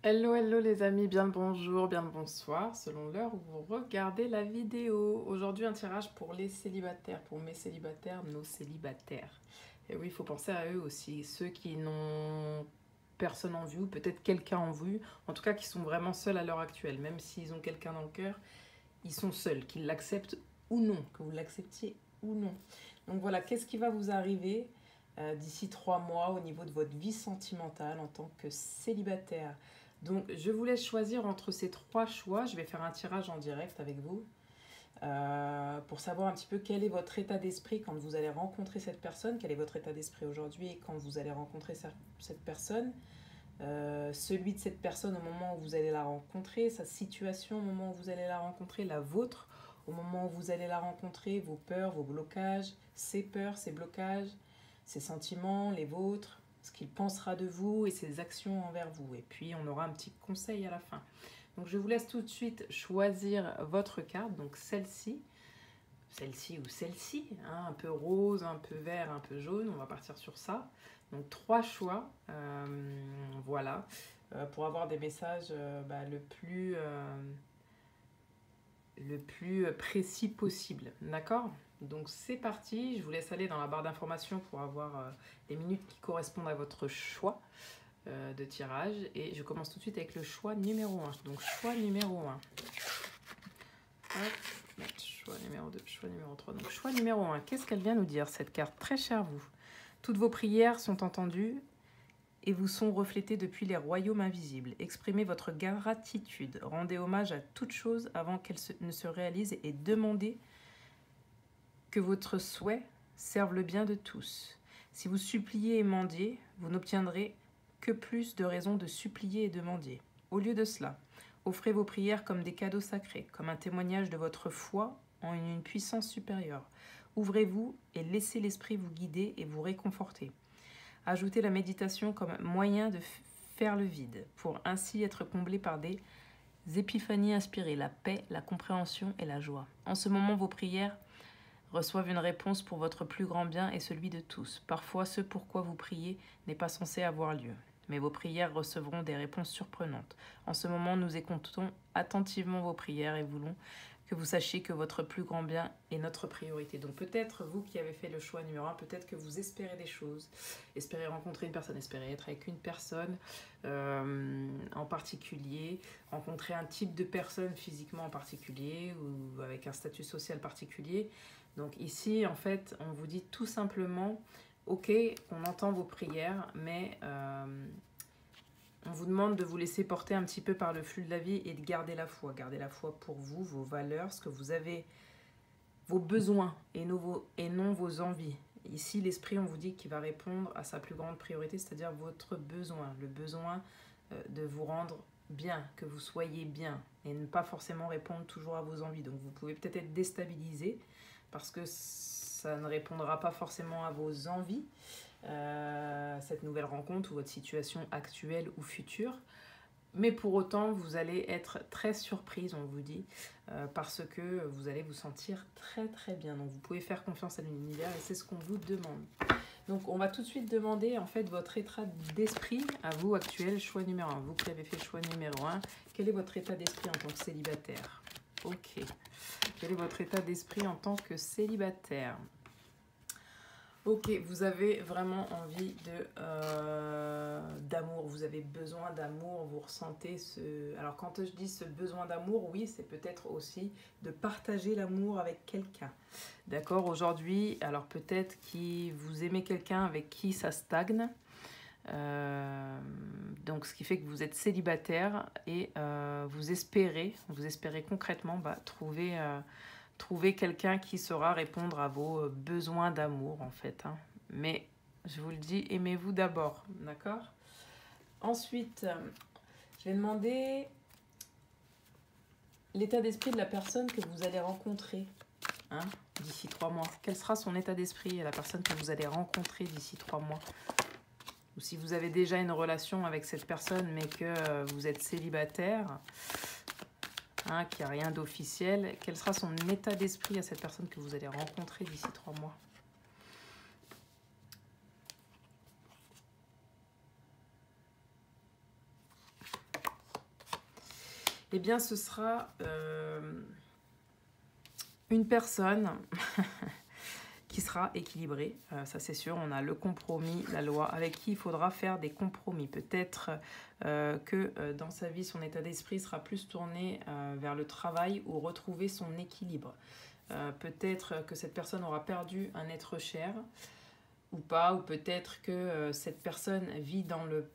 Hello, hello les amis, bien le bonjour, bien le bonsoir, selon l'heure où vous regardez la vidéo. Aujourd'hui, un tirage pour les célibataires, pour mes célibataires, nos célibataires. Et oui, il faut penser à eux aussi, ceux qui n'ont personne en vue, ou peut-être quelqu'un en vue, en tout cas qui sont vraiment seuls à l'heure actuelle. Même s'ils ont quelqu'un dans le cœur, ils sont seuls, qu'ils l'acceptent ou non, que vous l'acceptiez ou non. Donc voilà, qu'est-ce qui va vous arriver d'ici 3 mois au niveau de votre vie sentimentale en tant que célibataire? Donc, je vous laisse choisir entre ces trois choix. Je vais faire un tirage en direct avec vous pour savoir un petit peu quel est votre état d'esprit quand vous allez rencontrer cette personne, quel est votre état d'esprit aujourd'hui et quand vous allez rencontrer cette personne, celui de cette personne au moment où vous allez la rencontrer, sa situation au moment où vous allez la rencontrer, la vôtre au moment où vous allez la rencontrer, vos peurs, vos blocages, ses peurs, ses blocages, ses sentiments, les vôtres, ce qu'il pensera de vous et ses actions envers vous. Et puis on aura un petit conseil à la fin. Donc je vous laisse tout de suite choisir votre carte, donc celle-ci ou celle-ci, hein, un peu rose, un peu vert, un peu jaune, on va partir sur ça. Donc 3 choix, voilà, pour avoir des messages le plus précis possible, d'accord? Donc c'est parti, je vous laisse aller dans la barre d'informations pour avoir les minutes qui correspondent à votre choix de tirage. Et je commence tout de suite avec le choix numéro 1. Donc choix numéro 1. Hop, choix numéro 2, choix numéro 3. Donc choix numéro 1, qu'est-ce qu'elle vient nous dire cette carte? Très chère vous. Toutes vos prières sont entendues et vous sont reflétées depuis les royaumes invisibles. Exprimez votre gratitude, rendez hommage à toute chose avant qu'elle ne se réalise et demandez que votre souhait serve le bien de tous. Si vous suppliez et mendiez, vous n'obtiendrez que plus de raisons de supplier et de mendier. Au lieu de cela, offrez vos prières comme des cadeaux sacrés, comme un témoignage de votre foi en une puissance supérieure. Ouvrez-vous et laissez l'esprit vous guider et vous réconforter. Ajoutez la méditation comme moyen de faire le vide, pour ainsi être comblé par des épiphanies inspirées, la paix, la compréhension et la joie. En ce moment, vos prières reçoivent une réponse pour votre plus grand bien et celui de tous. Parfois, ce pourquoi vous priez n'est pas censé avoir lieu, mais vos prières recevront des réponses surprenantes. En ce moment, nous écoutons attentivement vos prières et voulons que vous sachiez que votre plus grand bien est notre priorité. Donc peut-être, vous qui avez fait le choix numéro 1, peut-être que vous espérez des choses, espérez rencontrer une personne, espérez être avec une personne en particulier, rencontrer un type de personne physiquement en particulier ou avec un statut social particulier. Donc ici, en fait, on vous dit tout simplement, ok, on entend vos prières, mais on vous demande de vous laisser porter un petit peu par le flux de la vie et de garder la foi. Garder la foi pour vous, vos valeurs, ce que vous avez, vos besoins et non vos envies. Ici, l'esprit, on vous dit qu'il va répondre à sa plus grande priorité, c'est-à-dire votre besoin. Le besoin de vous rendre bien, que vous soyez bien et ne pas forcément répondre toujours à vos envies. Donc vous pouvez peut-être être déstabilisé parce que ça ne répondra pas forcément à vos envies. Cette nouvelle rencontre ou votre situation actuelle ou future. Mais pour autant, vous allez être très surprise, on vous dit, parce que vous allez vous sentir très très bien. Donc vous pouvez faire confiance à l'univers et c'est ce qu'on vous demande. Donc on va tout de suite demander en fait votre état d'esprit à vous actuel, choix numéro 1. Vous qui avez fait le choix numéro 1, quel est votre état d'esprit en tant que célibataire? Ok. Quel est votre état d'esprit en tant que célibataire? Ok, vous avez vraiment envie d'amour, vous avez besoin d'amour, vous ressentez ce... Alors quand je dis ce besoin d'amour, oui, c'est peut-être aussi de partager l'amour avec quelqu'un. D'accord, aujourd'hui, alors peut-être que vous aimez quelqu'un avec qui ça stagne, donc ce qui fait que vous êtes célibataire et vous espérez concrètement trouver quelqu'un qui saura répondre à vos besoins d'amour, en fait. Hein. Mais, je vous le dis, aimez-vous d'abord, d'accord? Ensuite, je vais demander l'état d'esprit de la personne que vous allez rencontrer hein, d'ici 3 mois. Quel sera son état d'esprit, la personne que vous allez rencontrer d'ici 3 mois? Ou si vous avez déjà une relation avec cette personne, mais que vous êtes célibataire... Hein, qu'il n'y a rien d'officiel. Quel sera son état d'esprit à cette personne que vous allez rencontrer d'ici 3 mois? Eh bien, ce sera une personne qui sera équilibrée, ça c'est sûr. On a le compromis, la loi, avec qui il faudra faire des compromis. Peut-être que dans sa vie, son état d'esprit sera plus tourné vers le travail ou retrouver son équilibre. Peut-être que cette personne aura perdu un être cher ou pas, ou peut-être que cette personne vit dans le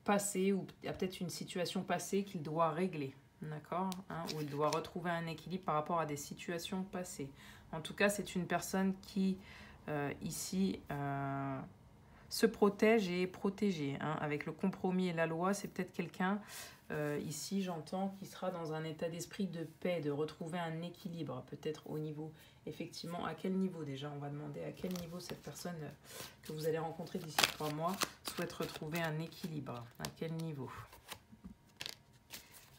passé, ou il y a peut-être une situation passée qu'il doit régler, d'accord, hein, où il doit retrouver un équilibre par rapport à des situations passées. En tout cas, c'est une personne qui, ici, se protège et est protégée, hein, avec le compromis et la loi. C'est peut-être quelqu'un, ici, j'entends, qui sera dans un état d'esprit de paix, de retrouver un équilibre, peut-être au niveau, effectivement, à quel niveau déjà, on va demander à quel niveau cette personne que vous allez rencontrer d'ici 3 mois souhaite retrouver un équilibre. À quel niveau?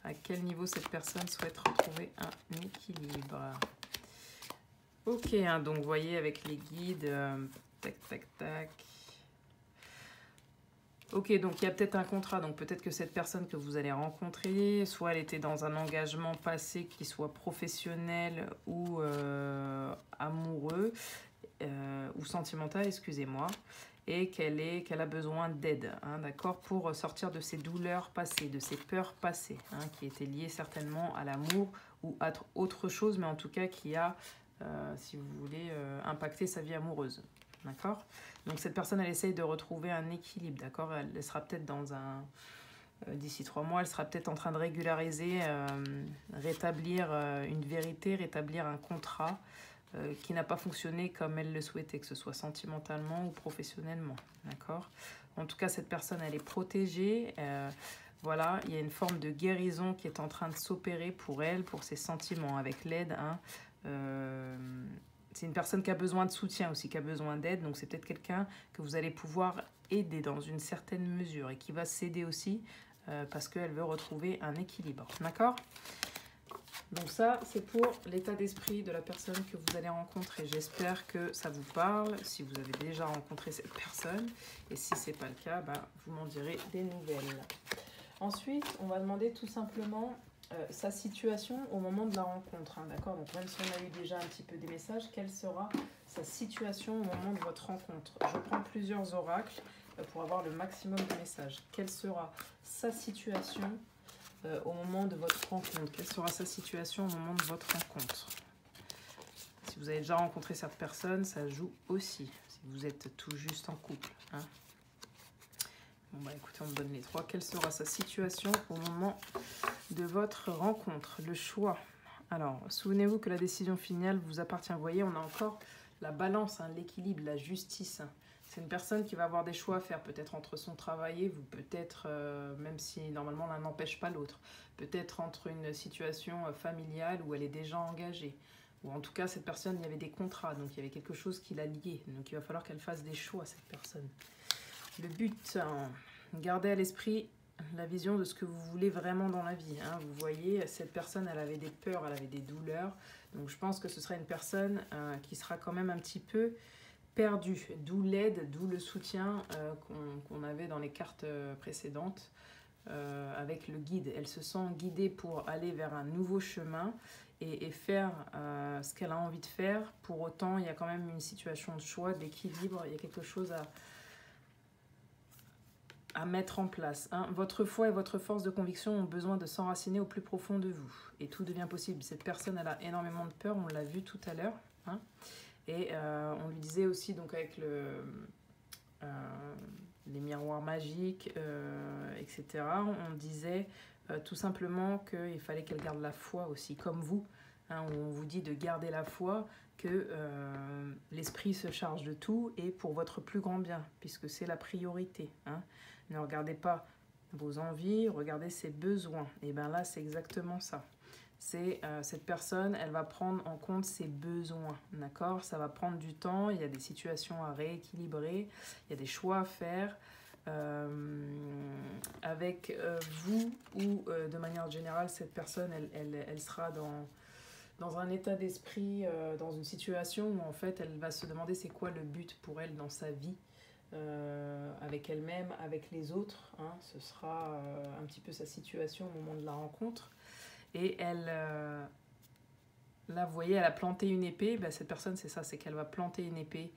À quel niveau cette personne souhaite retrouver un équilibre? Ok, hein, donc vous voyez avec les guides, tac, tac, tac. Ok, donc il y a peut-être un contrat, donc peut-être que cette personne que vous allez rencontrer, soit elle était dans un engagement passé qui soit professionnel ou amoureux, ou sentimental, excusez-moi, et qu'elle a besoin d'aide, hein, d'accord, pour sortir de ses douleurs passées, de ses peurs passées, hein, qui étaient liées certainement à l'amour ou à autre chose, mais en tout cas qui a, si vous voulez, impacté sa vie amoureuse, d'accord. Donc cette personne, elle essaye de retrouver un équilibre, d'accord. Elle sera peut-être dans un... d'ici 3 mois, elle sera peut-être en train de régulariser, rétablir une vérité, rétablir un contrat qui n'a pas fonctionné comme elle le souhaitait, que ce soit sentimentalement ou professionnellement, d'accord. En tout cas, cette personne, elle est protégée. Voilà, il y a une forme de guérison qui est en train de s'opérer pour elle, pour ses sentiments, avec l'aide, hein. C'est une personne qui a besoin de soutien aussi, qui a besoin d'aide. Donc c'est peut-être quelqu'un que vous allez pouvoir aider dans une certaine mesure et qui va s'aider aussi parce qu'elle veut retrouver un équilibre. D'accord? Donc ça, c'est pour l'état d'esprit de la personne que vous allez rencontrer. J'espère que ça vous parle, si vous avez déjà rencontré cette personne. Et si ce n'est pas le cas, bah, vous m'en direz des nouvelles. Ensuite, on va demander tout simplement... sa situation au moment de la rencontre, hein, d'accord. Donc même si on a eu déjà un petit peu des messages, quelle sera sa situation au moment de votre rencontre? Je prends plusieurs oracles pour avoir le maximum de messages. Quelle sera sa situation au moment de votre rencontre? Quelle sera sa situation au moment de votre rencontre? Si vous avez déjà rencontré cette personne, ça joue aussi, si vous êtes tout juste en couple, hein. Bon bah écoutez, on me donne les 3. Quelle sera sa situation au moment de votre rencontre? Le choix. Alors, souvenez-vous que la décision finale vous appartient. Vous voyez, on a encore la balance, hein, l'équilibre, la justice. C'est une personne qui va avoir des choix à faire, peut-être entre son travail et vous, peut-être, même si normalement l'un n'empêche pas l'autre, peut-être entre une situation familiale où elle est déjà engagée, ou en tout cas cette personne, il y avait des contrats, donc il y avait quelque chose qui l'a liée, donc il va falloir qu'elle fasse des choix, cette personne. Le but, hein, gardez à l'esprit la vision de ce que vous voulez vraiment dans la vie, hein. Vous voyez, cette personne, elle avait des peurs, elle avait des douleurs. Donc je pense que ce sera une personne qui sera quand même un petit peu perdue. D'où l'aide, d'où le soutien qu'on avait dans les cartes précédentes avec le guide. Elle se sent guidée pour aller vers un nouveau chemin et faire ce qu'elle a envie de faire. Pour autant, il y a quand même une situation de choix, d'équilibre. Il y a quelque chose à mettre en place, hein. Votre foi et votre force de conviction ont besoin de s'enraciner au plus profond de vous. Et tout devient possible. Cette personne, elle a énormément de peur, on l'a vu tout à l'heure, hein. Et on lui disait aussi, donc avec les miroirs magiques, etc., on disait tout simplement qu'il fallait qu'elle garde la foi aussi, comme vous, hein, on vous dit de garder la foi, que l'esprit se charge de tout et pour votre plus grand bien, puisque c'est la priorité, hein. Ne regardez pas vos envies, regardez ses besoins. Et bien là, c'est exactement ça. C'est cette personne, elle va prendre en compte ses besoins, d'accord? Ça va prendre du temps, il y a des situations à rééquilibrer, il y a des choix à faire avec vous ou de manière générale, cette personne, elle sera dans un état d'esprit, dans une situation où en fait, elle va se demander c'est quoi le but pour elle dans sa vie. avec elle-même, avec les autres. Hein. Ce sera un petit peu sa situation au moment de la rencontre. Et elle, là, vous voyez, elle a planté une épée. Ben, cette personne, c'est ça, c'est qu'elle va planter une épée.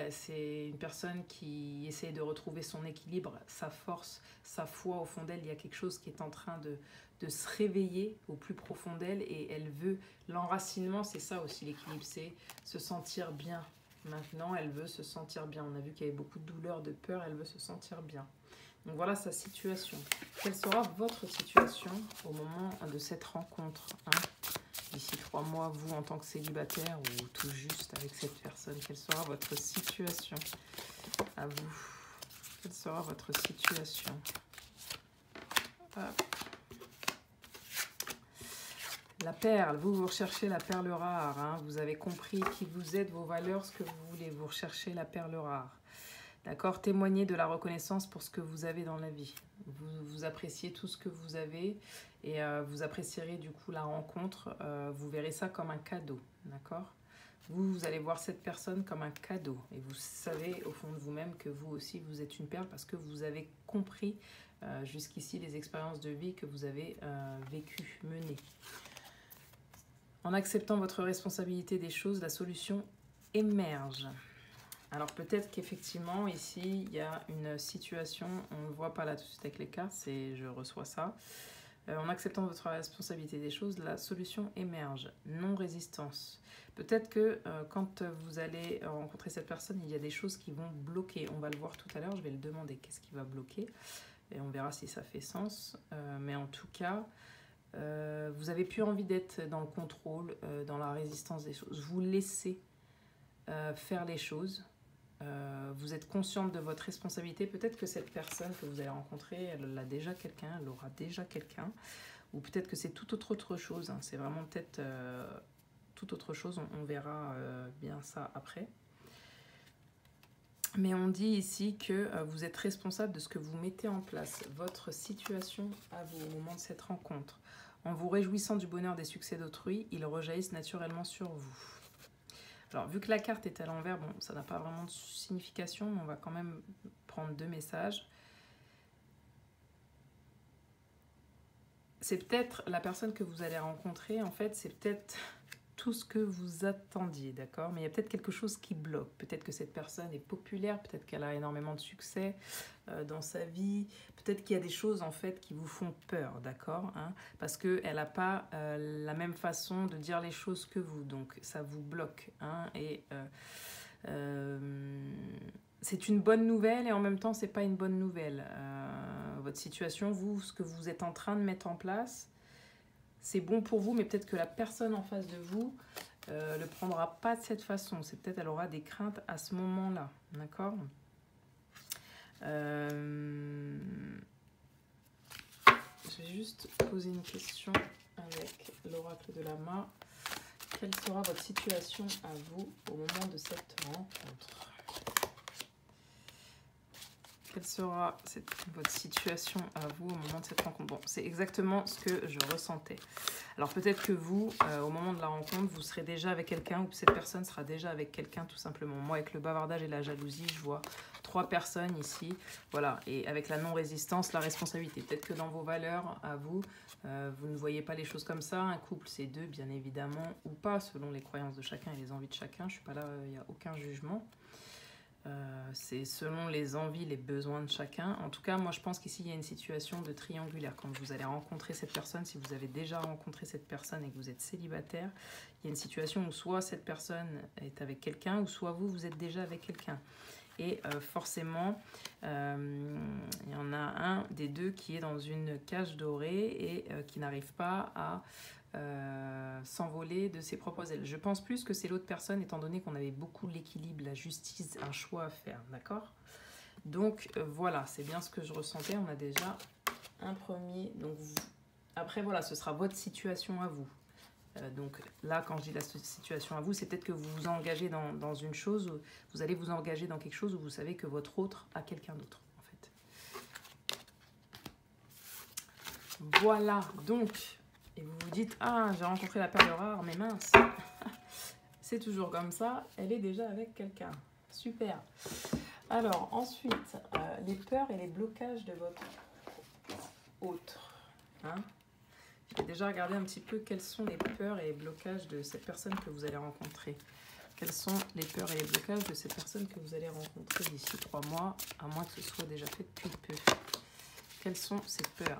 C'est une personne qui essaie de retrouver son équilibre, sa force, sa foi au fond d'elle. Il y a quelque chose qui est en train de se réveiller au plus profond d'elle et elle veut l'enracinement. C'est ça aussi l'équilibre, c'est se sentir bien. Maintenant, elle veut se sentir bien. On a vu qu'il y avait beaucoup de douleur, de peur, elle veut se sentir bien. Donc voilà sa situation. Quelle sera votre situation au moment de cette rencontre, hein? D'ici 3 mois, vous en tant que célibataire ou tout juste avec cette personne, quelle sera votre situation à vous? Quelle sera votre situation? Hop. La perle, vous recherchez la perle rare, hein? Vous avez compris qui vous êtes, vos valeurs, ce que vous voulez, vous recherchez la perle rare. D'accord? Témoignez de la reconnaissance pour ce que vous avez dans la vie. Vous appréciez tout ce que vous avez et vous apprécierez du coup la rencontre. Vous verrez ça comme un cadeau. D'accord? Vous allez voir cette personne comme un cadeau. Et vous savez au fond de vous-même que vous aussi, vous êtes une perle parce que vous avez compris jusqu'ici les expériences de vie que vous avez vécues, menées. En acceptant votre responsabilité des choses, la solution émerge. Alors peut-être qu'effectivement ici il y a une situation, on ne le voit pas là tout de suite avec les cartes, c'est je reçois ça. En acceptant votre responsabilité des choses, la solution émerge, non-résistance. Peut-être que quand vous allez rencontrer cette personne, il y a des choses qui vont bloquer. On va le voir tout à l'heure, je vais le demander qu'est-ce qui va bloquer et on verra si ça fait sens. Mais en tout cas, vous avez plus envie d'être dans le contrôle, dans la résistance des choses. Vous laissez faire les choses. Vous êtes consciente de votre responsabilité. Peut-être que cette personne que vous allez rencontrer, elle a déjà quelqu'un, elle aura déjà quelqu'un, ou peut-être que c'est tout autre chose. Hein. C'est vraiment peut-être tout autre chose. On verra bien ça après. Mais on dit ici que vous êtes responsable de ce que vous mettez en place, votre situation à vous au moment de cette rencontre. En vous réjouissant du bonheur des succès d'autrui, ils rejaillissent naturellement sur vous. Alors, vu que la carte est à l'envers, bon, ça n'a pas vraiment de signification, mais on va quand même prendre 2 messages. C'est peut-être la personne que vous allez rencontrer, en fait, c'est peut-être tout ce que vous attendiez, d'accord? Mais il y a peut-être quelque chose qui bloque. Peut-être que cette personne est populaire, peut-être qu'elle a énormément de succès dans sa vie. Peut-être qu'il y a des choses, en fait, qui vous font peur, d'accord, hein? Parce qu'elle n'a pas la même façon de dire les choses que vous. Donc, ça vous bloque, hein? Et c'est une bonne nouvelle et en même temps, c'est pas une bonne nouvelle. Votre situation, vous, ce que vous êtes en train de mettre en place, c'est bon pour vous, mais peut-être que la personne en face de vous ne le prendra pas de cette façon. C'est peut-être elle aura des craintes à ce moment-là, d'accord? Je vais juste poser une question avec l'oracle de Lama. Quelle sera votre situation à vous au moment de cette rencontre? Quelle sera votre situation à vous au moment de cette rencontre? Bon, c'est exactement ce que je ressentais. Alors peut-être que vous, au moment de la rencontre, vous serez déjà avec quelqu'un ou cette personne sera déjà avec quelqu'un tout simplement. Moi, avec le bavardage et la jalousie, je vois 3 personnes ici. Voilà, et avec la non-résistance, la responsabilité. Peut-être que dans vos valeurs, à vous, vous ne voyez pas les choses comme ça. Un couple, c'est 2, bien évidemment, ou pas, selon les croyances de chacun et les envies de chacun. Je ne suis pas là, il n'y a aucun jugement. C'est selon les envies, les besoins de chacun. En tout cas, moi, je pense qu'ici, il y a une situation de triangulaire. Quand vous allez rencontrer cette personne, si vous avez déjà rencontré cette personne et que vous êtes célibataire, il y a une situation où soit cette personne est avec quelqu'un, ou soit vous, vous êtes déjà avec quelqu'un. Et forcément, il y en a un des deux qui est dans une cage dorée et qui n'arrive pas à s'envoler de ses propres ailes. Je pense plus que c'est l'autre personne, étant donné qu'on avait beaucoup l'équilibre, la justice, un choix à faire, d'accord? Donc voilà, c'est bien ce que je ressentais. On a déjà un premier. Donc après voilà, ce sera votre situation à vous. Donc là, quand je dis la situation à vous, c'est peut-être que vous vous engagez dans une chose, vous allez vous engager dans quelque chose où vous savez que votre autre a quelqu'un d'autre, en fait. Voilà, donc, et vous vous dites, ah, j'ai rencontré la perle rare, mais mince, c'est toujours comme ça, elle est déjà avec quelqu'un. Super. Alors, ensuite, les peurs et les blocages de votre autre. Hein? J'ai déjà regardé un petit peu quelles sont les peurs et les blocages de cette personne que vous allez rencontrer. Quelles sont les peurs et les blocages de cette personne que vous allez rencontrer d'ici 3 mois, à moins que ce soit déjà fait depuis peu. Quelles sont ces peurs?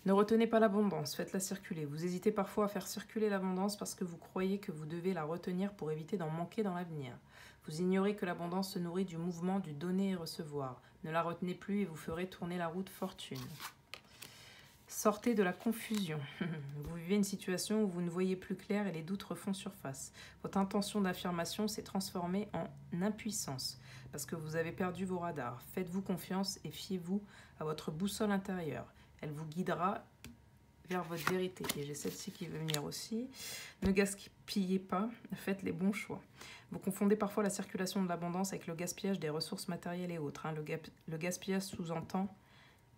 Ne retenez pas l'abondance, faites-la circuler. Vous hésitez parfois à faire circuler l'abondance parce que vous croyez que vous devez la retenir pour éviter d'en manquer dans l'avenir. Vous ignorez que l'abondance se nourrit du mouvement du donner et recevoir. Ne la retenez plus et vous ferez tourner la roue de fortune. Sortez de la confusion. Vous vivez une situation où vous ne voyez plus clair et les doutes refont surface. Votre intention d'affirmation s'est transformée en impuissance parce que vous avez perdu vos radars. Faites-vous confiance et fiez-vous à votre boussole intérieure. Elle vous guidera vers votre vérité. Et j'ai celle-ci qui veut venir aussi. Ne gaspillez pas, faites les bons choix. Vous confondez parfois la circulation de l'abondance avec le gaspillage des ressources matérielles et autres. Le gaspillage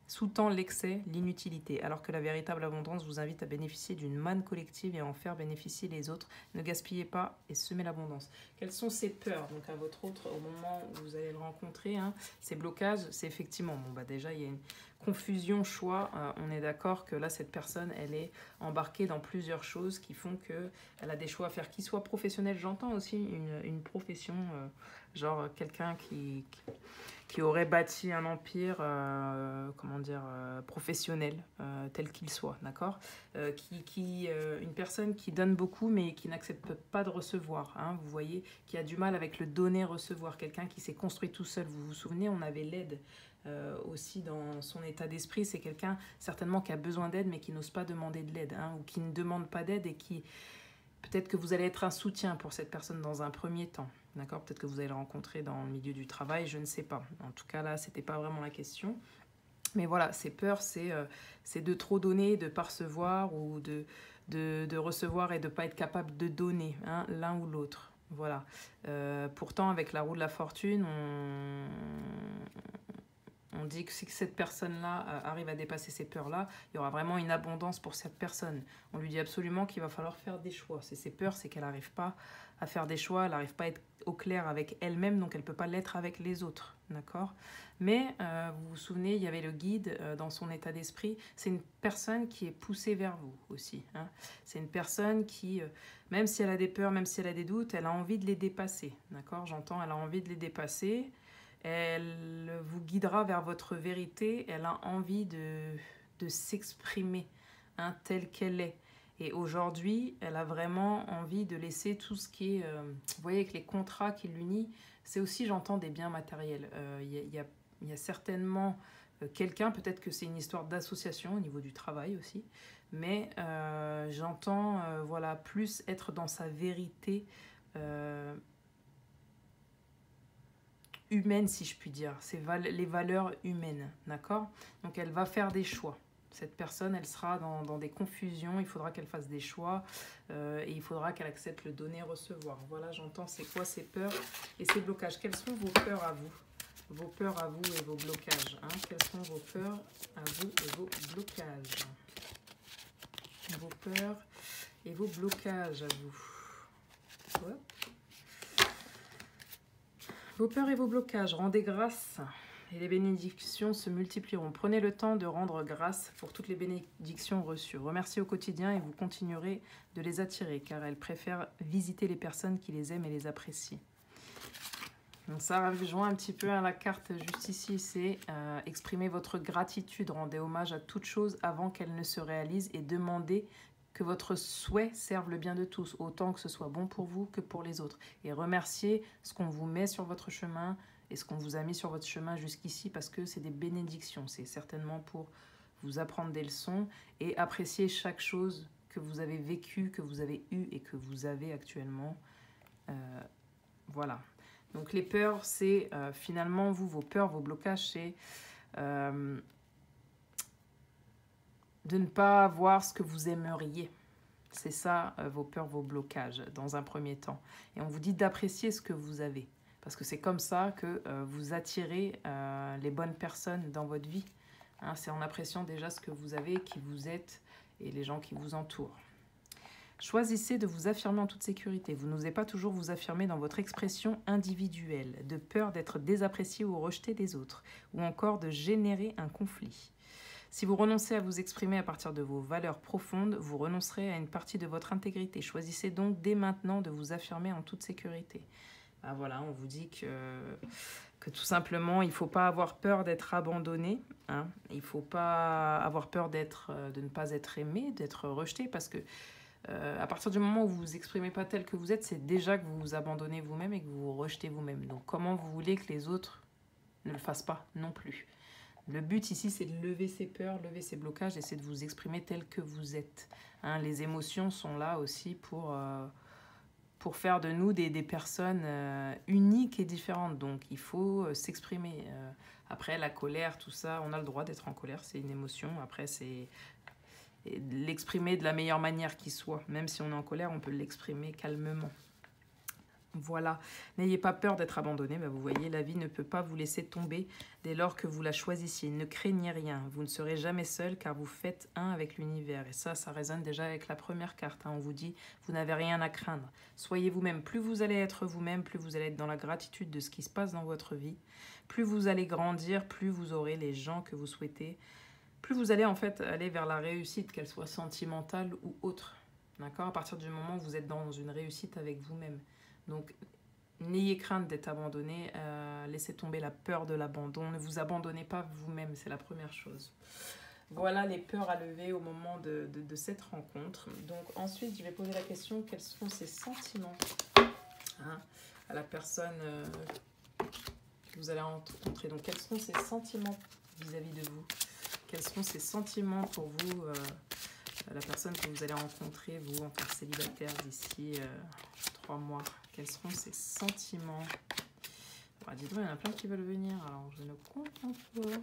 sous-tend l'excès, l'inutilité, alors que la véritable abondance vous invite à bénéficier d'une manne collective et à en faire bénéficier les autres. Ne gaspillez pas et semez l'abondance. Quelles sont ces peurs donc à votre autre au moment où vous allez le rencontrer, hein? Ces blocages, c'est effectivement, déjà il y a une confusion, choix. On est d'accord que là cette personne, elle est embarquée dans plusieurs choses qui font qu'elle a des choix à faire, qu'ils soient professionnels. J'entends aussi une profession, genre quelqu'un qui aurait bâti un empire, professionnel, tel qu'il soit, d'accord, une personne qui donne beaucoup, mais qui n'accepte pas de recevoir, hein, vous voyez, qui a du mal avec le donner-recevoir, quelqu'un qui s'est construit tout seul. Vous vous souvenez, on avait l'aide aussi dans son état d'esprit. C'est quelqu'un, certainement, qui a besoin d'aide, mais qui n'ose pas demander de l'aide, hein, ou qui ne demande pas d'aide et qui... Peut-être que vous allez être un soutien pour cette personne dans un premier temps. D'accord? Peut-être que vous allez le rencontrer dans le milieu du travail, je ne sais pas. En tout cas, là, ce n'était pas vraiment la question. Mais voilà, ces peurs, c'est de trop donner, de ne pas recevoir, ou de recevoir et de ne pas être capable de donner, hein, l'un ou l'autre. Voilà. Pourtant, avec la roue de la fortune, on dit que si cette personne-là arrive à dépasser ces peurs-là, il y aura vraiment une abondance pour cette personne. On lui dit absolument qu'il va falloir faire des choix. C'est ses peurs, c'est qu'elle n'arrive pas à faire des choix, elle n'arrive pas à être au clair avec elle-même, donc elle ne peut pas l'être avec les autres. D'accord? Mais vous vous souvenez, il y avait le guide dans son état d'esprit. C'est une personne qui est poussée vers vous aussi, hein. C'est une personne qui, même si elle a des peurs, même si elle a des doutes, elle a envie de les dépasser. D'accord? J'entends, elle a envie de les dépasser. Elle vous guidera vers votre vérité. Elle a envie de s'exprimer, hein, telle qu'elle est. Et aujourd'hui, elle a vraiment envie de laisser tout ce qui est... vous voyez, avec les contrats qui l'unissent, c'est aussi, j'entends, des biens matériels. Il y a certainement quelqu'un, peut-être que c'est une histoire d'association au niveau du travail aussi, mais j'entends voilà, plus être dans sa vérité humaine, si je puis dire. C'est les valeurs humaines, d'accord? Donc elle va faire des choix. Cette personne, elle sera dans des confusions, il faudra qu'elle fasse des choix et il faudra qu'elle accepte le donner-recevoir. Voilà, j'entends c'est quoi ces peurs et ces blocages. Quelles sont vos peurs à vous? Vos peurs à vous et vos blocages, hein? Quelles sont vos peurs à vous et vos blocages? Vos peurs et vos blocages à vous. Ouais. Vos peurs et vos blocages, rendez grâce et les bénédictions se multiplieront. Prenez le temps de rendre grâce pour toutes les bénédictions reçues. Remerciez au quotidien et vous continuerez de les attirer car elles préfèrent visiter les personnes qui les aiment et les apprécient. Donc ça rejoint un petit peu à la carte juste ici, c'est exprimer votre gratitude, rendez hommage à toute chose avant qu'elle ne se réalise et demandez que votre souhait serve le bien de tous, autant que ce soit bon pour vous que pour les autres. Et remerciez ce qu'on vous met sur votre chemin et ce qu'on vous a mis sur votre chemin jusqu'ici parce que c'est des bénédictions. C'est certainement pour vous apprendre des leçons et apprécier chaque chose que vous avez vécue, que vous avez eue et que vous avez actuellement. Voilà. Donc les peurs, c'est finalement vous, vos peurs, vos blocages, c'est de ne pas avoir ce que vous aimeriez. C'est ça, vos peurs, vos blocages, dans un premier temps. Et on vous dit d'apprécier ce que vous avez. Parce que c'est comme ça que vous attirez les bonnes personnes dans votre vie. Hein, c'est en appréciant déjà ce que vous avez, qui vous êtes, et les gens qui vous entourent. Choisissez de vous affirmer en toute sécurité. Vous n'osez pas toujours vous affirmer dans votre expression individuelle, de peur d'être désapprécié ou rejeté des autres, ou encore de générer un conflit. Si vous renoncez à vous exprimer à partir de vos valeurs profondes, vous renoncerez à une partie de votre intégrité. Choisissez donc dès maintenant de vous affirmer en toute sécurité. Ah, voilà, on vous dit que tout simplement, il ne faut pas avoir peur d'être abandonné. Hein. Il ne faut pas avoir peur de ne pas être aimé, d'être rejeté, parce que à partir du moment où vous ne vous exprimez pas tel que vous êtes, c'est déjà que vous vous abandonnez vous-même et que vous vous rejetez vous-même. Donc comment vous voulez que les autres ne le fassent pas non plus? Le but ici, c'est de lever ses peurs, lever ses blocages et c'est de vous exprimer tel que vous êtes. Hein, les émotions sont là aussi pour faire de nous des personnes uniques et différentes. Donc, il faut s'exprimer. Après, la colère, tout ça, on a le droit d'être en colère, c'est une émotion. Après, c'est l'exprimer de la meilleure manière qui soit. Même si on est en colère, on peut l'exprimer calmement. Voilà, n'ayez pas peur d'être abandonné. Vous voyez, la vie ne peut pas vous laisser tomber dès lors que vous la choisissiez. Ne craignez rien, vous ne serez jamais seul car vous faites un avec l'univers. Et ça résonne déjà avec la première carte. Hein. On vous dit, vous n'avez rien à craindre. Soyez vous-même. Plus vous allez être vous-même, plus vous allez être dans la gratitude de ce qui se passe dans votre vie. Plus vous allez grandir, plus vous aurez les gens que vous souhaitez. Plus vous allez en fait aller vers la réussite, qu'elle soit sentimentale ou autre. D'accord ? À partir du moment où vous êtes dans une réussite avec vous-même. Donc, n'ayez crainte d'être abandonné, laissez tomber la peur de l'abandon, ne vous abandonnez pas vous-même, c'est la première chose. Voilà les peurs à lever au moment de cette rencontre. Donc ensuite, je vais poser la question, quels sont ces sentiments hein, à la personne que vous allez rencontrer. Donc quels sont ces sentiments vis-à-vis de vous? Quels sont ces sentiments pour vous la personne que vous allez rencontrer, vous, en tant que célibataire, d'ici 3 mois? Quels seront ces sentiments? Dis donc, il y en a plein qui veulent venir, alors je ne comprends pas.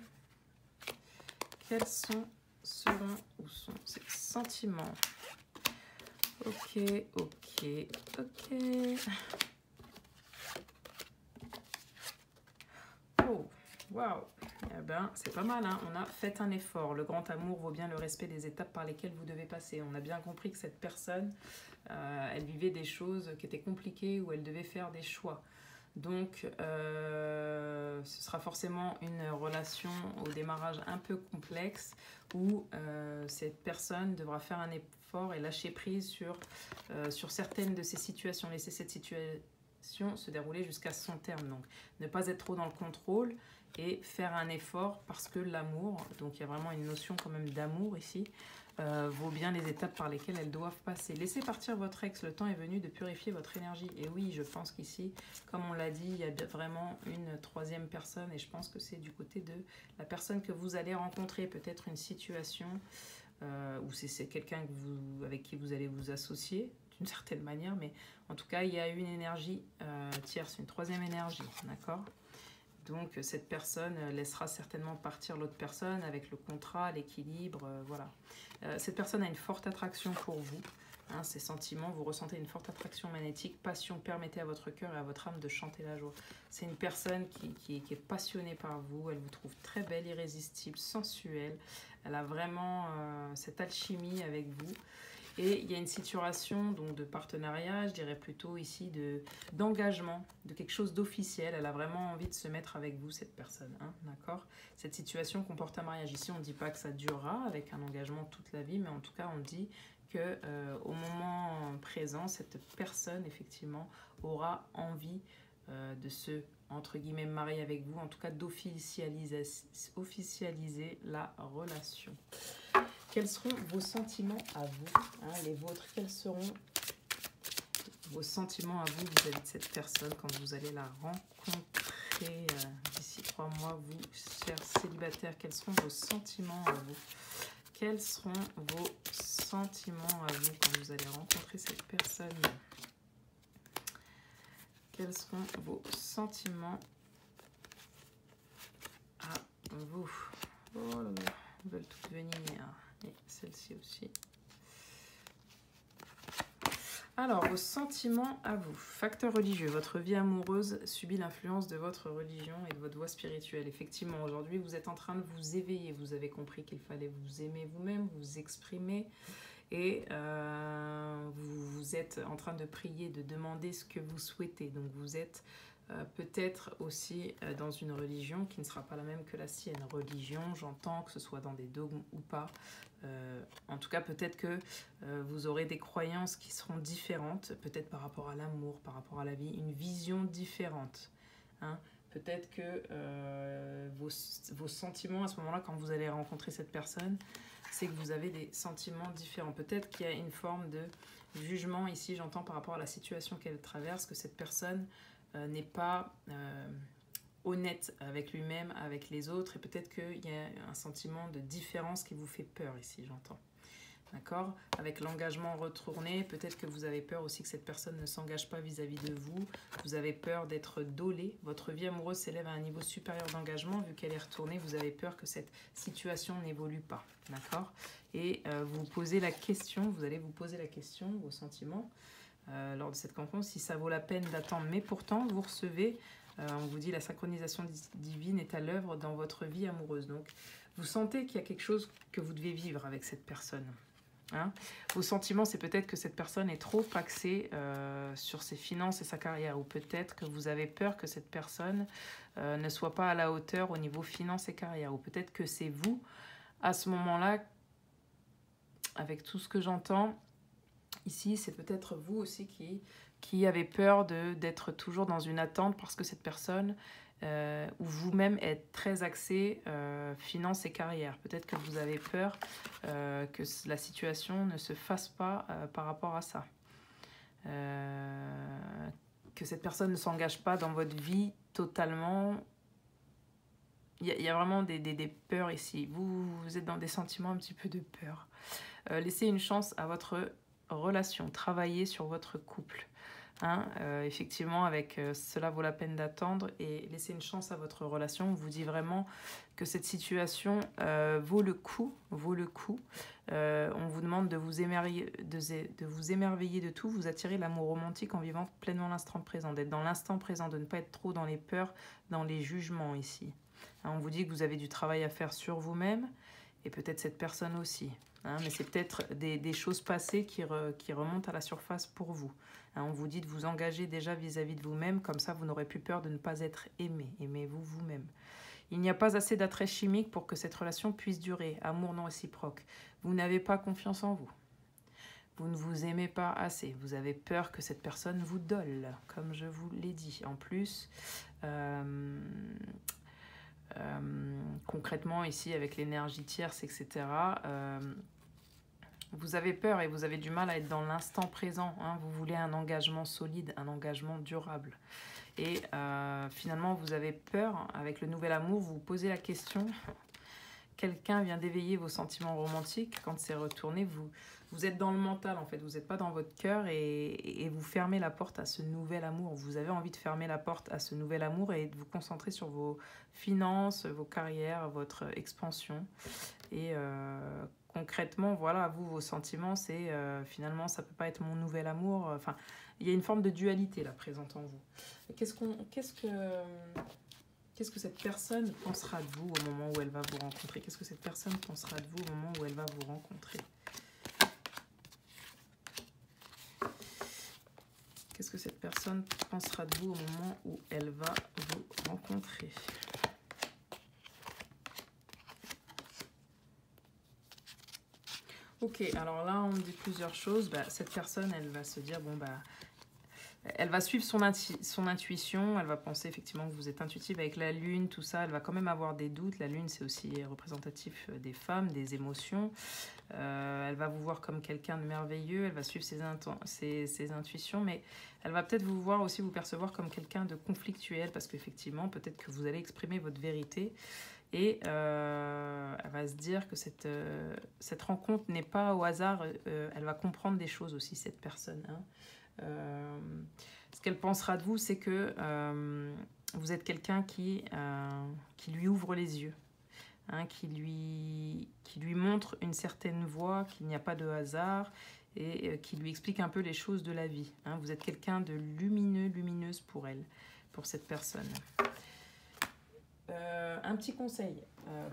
Quels seront ou sont ces sentiments? Ok. Oh, waouh! Eh ben, c'est pas mal, hein. On a fait un effort. Le grand amour vaut bien le respect des étapes par lesquelles vous devez passer. On a bien compris que cette personne, elle vivait des choses qui étaient compliquées, où elle devait faire des choix. Donc, ce sera forcément une relation au démarrage un peu complexe, où cette personne devra faire un effort et lâcher prise sur certaines de ces situations, laisser cette situation se dérouler jusqu'à son terme. Donc, ne pas être trop dans le contrôle et faire un effort parce que l'amour, donc il y a vraiment une notion quand même d'amour ici, vaut bien les étapes par lesquelles elles doivent passer. Laissez partir votre ex, le temps est venu de purifier votre énergie. Et oui, je pense qu'ici, comme on l'a dit, il y a vraiment une troisième personne et je pense que c'est du côté de la personne que vous allez rencontrer, peut-être une situation où c'est quelqu'un avec qui vous allez vous associer d'une certaine manière, mais en tout cas, il y a une énergie tierce, une troisième énergie, d'accord ? Donc, cette personne laissera certainement partir l'autre personne avec le contrat, l'équilibre, voilà. Cette personne a une forte attraction pour vous. Hein, ces sentiments, vous ressentez une forte attraction magnétique, passion, permettez à votre cœur et à votre âme de chanter la joie. C'est une personne qui est passionnée par vous, elle vous trouve très belle, irrésistible, sensuelle. Elle a vraiment cette alchimie avec vous. Et il y a une situation donc, de partenariat, je dirais plutôt ici d'engagement, de quelque chose d'officiel. Elle a vraiment envie de se mettre avec vous, cette personne. Hein, d'accord ? Cette situation comporte un mariage. Ici, on ne dit pas que ça durera avec un engagement toute la vie, mais en tout cas, on dit qu'au moment présent, cette personne, effectivement, aura envie de se, entre guillemets, marier avec vous, en tout cas d'officialiser la relation. Quels seront vos sentiments à vous, hein, les vôtres? Quels seront vos sentiments à vous vis-à-vis de cette personne quand vous allez la rencontrer d'ici 3 mois, vous, chers célibataires? Quels seront vos sentiments à vous? Quels seront vos sentiments à vous quand vous allez rencontrer cette personne? Quels seront vos sentiments à vous? Oh là là, ils veulent toutes venir. Et celle-ci aussi. Alors, vos sentiments à vous. Facteur religieux. Votre vie amoureuse subit l'influence de votre religion et de votre voie spirituelle. Effectivement, aujourd'hui, vous êtes en train de vous éveiller. Vous avez compris qu'il fallait vous aimer vous-même, vous exprimer et vous êtes en train de prier, de demander ce que vous souhaitez. Donc vous êtes peut-être aussi dans une religion qui ne sera pas la même que la sienne. Religion, j'entends, que ce soit dans des dogmes ou pas. En tout cas, peut-être que vous aurez des croyances qui seront différentes, peut-être par rapport à l'amour, par rapport à la vie, une vision différente. Hein. Peut-être que vos sentiments à ce moment-là, quand vous allez rencontrer cette personne, c'est que vous avez des sentiments différents. Peut-être qu'il y a une forme de jugement ici, j'entends, par rapport à la situation qu'elle traverse, que cette personne n'est pas honnête avec lui-même, avec les autres, et peut-être qu'il y a un sentiment de différence qui vous fait peur ici, j'entends. D'accord? Avec l'engagement retourné, peut-être que vous avez peur aussi que cette personne ne s'engage pas vis-à-vis de vous. Vous avez peur d'être dolé. Votre vie amoureuse s'élève à un niveau supérieur d'engagement. Vu qu'elle est retournée, vous avez peur que cette situation n'évolue pas. D'accord? Et vous posez la question, vous allez vous poser la question, vos sentiments, lors de cette rencontre, si ça vaut la peine d'attendre. Mais pourtant, vous recevez, on vous dit, la synchronisation divine est à l'œuvre dans votre vie amoureuse. Donc, vous sentez qu'il y a quelque chose que vous devez vivre avec cette personne. Hein? Vos sentiments, c'est peut-être que cette personne est trop axée sur ses finances et sa carrière, ou peut-être que vous avez peur que cette personne ne soit pas à la hauteur au niveau finances et carrière, ou peut-être que c'est vous, à ce moment-là, avec tout ce que j'entends ici, c'est peut-être vous aussi qui avez peur d'être toujours dans une attente parce que cette personne ou vous-même êtes très axé finances et carrière. Peut-être que vous avez peur que la situation ne se fasse pas par rapport à ça. Que cette personne ne s'engage pas dans votre vie totalement. Il y a vraiment des peurs ici. Vous êtes dans des sentiments un petit peu de peur. Laissez une chance à votre relation. Travaillez sur votre couple. Hein, effectivement, avec cela vaut la peine d'attendre et laisser une chance à votre relation. On vous dit vraiment que cette situation vaut le coup. On vous demande de vous émerveiller de tout, vous attirer l'amour romantique en vivant pleinement l'instant présent, d'être dans l'instant présent, de ne pas être trop dans les peurs, dans les jugements ici. Hein, on vous dit que vous avez du travail à faire sur vous-même et peut-être cette personne aussi. Hein, mais c'est peut-être des choses passées qui remontent à la surface pour vous. Hein, on vous dit de vous engager déjà vis-à-vis de vous-même, comme ça vous n'aurez plus peur de ne pas être aimé. Aimez-vous vous-même. Il n'y a pas assez d'attrait chimique pour que cette relation puisse durer. Amour non réciproque. Vous n'avez pas confiance en vous. Vous ne vous aimez pas assez. Vous avez peur que cette personne vous dole, comme je vous l'ai dit. En plus, concrètement ici avec l'énergie tierce, etc., vous avez peur et vous avez du mal à être dans l'instant présent. Hein. Vous voulez un engagement solide, un engagement durable. Et finalement, vous avez peur. Avec le nouvel amour, vous vous posez la question. Quelqu'un vient d'éveiller vos sentiments romantiques. Quand c'est retourné, vous êtes dans le mental, en fait. Vous n'êtes pas dans votre cœur et vous fermez la porte à ce nouvel amour. Vous avez envie de fermer la porte à ce nouvel amour et de vous concentrer sur vos finances, vos carrières, votre expansion. Et concrètement, voilà, vous, vos sentiments, c'est finalement, ça ne peut pas être mon nouvel amour. Enfin, il y a une forme de dualité là présente en vous. Qu'est-ce que cette personne pensera de vous au moment où elle va vous rencontrer? Qu'est-ce que cette personne pensera de vous au moment où elle va vous rencontrer? Qu'est-ce que cette personne pensera de vous au moment où elle va vous rencontrer? Ok, alors là, on me dit plusieurs choses. Cette personne, elle va se dire, bon, elle va suivre son intuition, elle va penser effectivement que vous êtes intuitive avec la lune, tout ça, elle va quand même avoir des doutes. La lune, c'est aussi représentatif des femmes, des émotions. Elle va vous voir comme quelqu'un de merveilleux, elle va suivre ses intuitions, mais elle va peut-être vous voir aussi, vous percevoir comme quelqu'un de conflictuel, parce qu'effectivement, peut-être que vous allez exprimer votre vérité. Et elle va se dire que cette rencontre n'est pas au hasard, elle va comprendre des choses aussi, cette personne. Hein. Ce qu'elle pensera de vous, c'est que vous êtes quelqu'un qui lui ouvre les yeux, hein, qui lui montre une certaine voie, qu'il n'y a pas de hasard, et qui lui explique un peu les choses de la vie. Hein. Vous êtes quelqu'un de lumineuse pour elle, pour cette personne. Un petit conseil,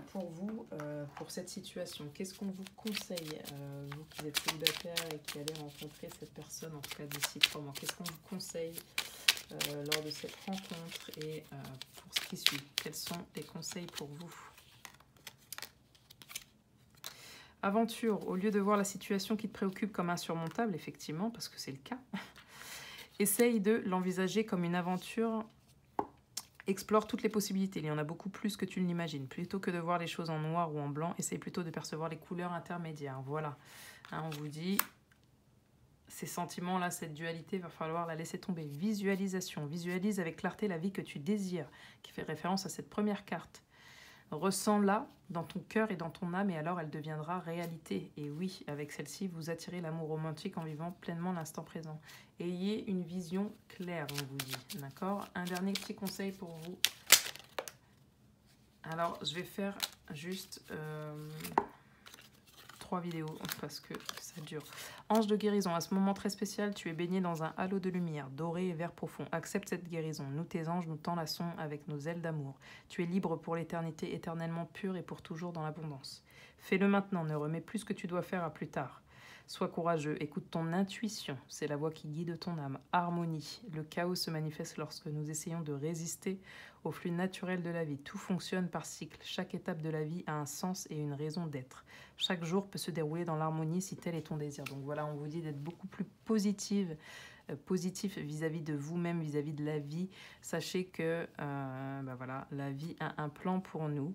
pour vous, pour cette situation. Qu'est-ce qu'on vous conseille, vous qui êtes célibataire et qui allez rencontrer cette personne, en tout cas d'ici 3 mois? Qu'est-ce qu'on vous conseille lors de cette rencontre et pour ce qui suit? Quels sont les conseils pour vous? Aventure, au lieu de voir la situation qui te préoccupe comme insurmontable, effectivement, parce que c'est le cas, essaye de l'envisager comme une aventure. Explore toutes les possibilités, il y en a beaucoup plus que tu ne l'imagines. Plutôt que de voir les choses en noir ou en blanc, essaye plutôt de percevoir les couleurs intermédiaires. Voilà, hein, on vous dit, ces sentiments-là, cette dualité, il va falloir la laisser tomber. Visualisation, visualise avec clarté la vie que tu désires, qui fait référence à cette première carte. Ressens-la dans ton cœur et dans ton âme et alors elle deviendra réalité. Et oui, avec celle-ci, vous attirez l'amour romantique en vivant pleinement l'instant présent. Ayez une vision claire, on vous dit. D'accord? Un dernier petit conseil pour vous. Alors, je vais faire juste 3 vidéos parce que ça dure. Ange de guérison, à ce moment très spécial, tu es baigné dans un halo de lumière, doré et vert profond. Accepte cette guérison. Nous, tes anges, nous t'enlaçons avec nos ailes d'amour. Tu es libre pour l'éternité, éternellement pure et pour toujours dans l'abondance. Fais-le maintenant, ne remets plus ce que tu dois faire à plus tard. Sois courageux, écoute ton intuition, c'est la voix qui guide ton âme. Harmonie, le chaos se manifeste lorsque nous essayons de résister au flux naturel de la vie. Tout fonctionne par cycle, chaque étape de la vie a un sens et une raison d'être. Chaque jour peut se dérouler dans l'harmonie si tel est ton désir. Donc voilà, on vous dit d'être beaucoup plus positif vis-à-vis de vous-même, vis-à-vis de la vie. Sachez que voilà, la vie a un plan pour nous.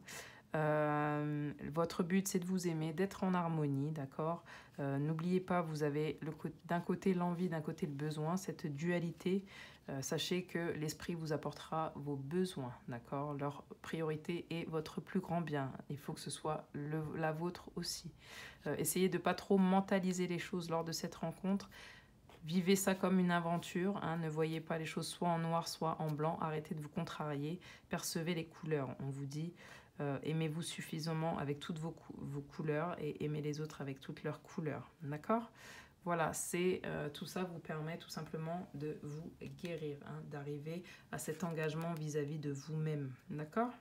Votre but, c'est de vous aimer, d'être en harmonie, d'accord? N'oubliez pas, vous avez d'un côté l'envie, d'un côté le besoin, cette dualité. Sachez que l'esprit vous apportera vos besoins, d'accord? Leur priorité est votre plus grand bien. Il faut que ce soit la vôtre aussi. Essayez de ne pas trop mentaliser les choses lors de cette rencontre. Vivez ça comme une aventure, hein. Ne voyez pas les choses soit en noir, soit en blanc. Arrêtez de vous contrarier. Percevez les couleurs. On vous dit, aimez-vous suffisamment avec toutes vos couleurs et aimez les autres avec toutes leurs couleurs. D'accord? Voilà, tout ça vous permet tout simplement de vous guérir, hein, d'arriver à cet engagement vis-à-vis de vous-même. D'accord?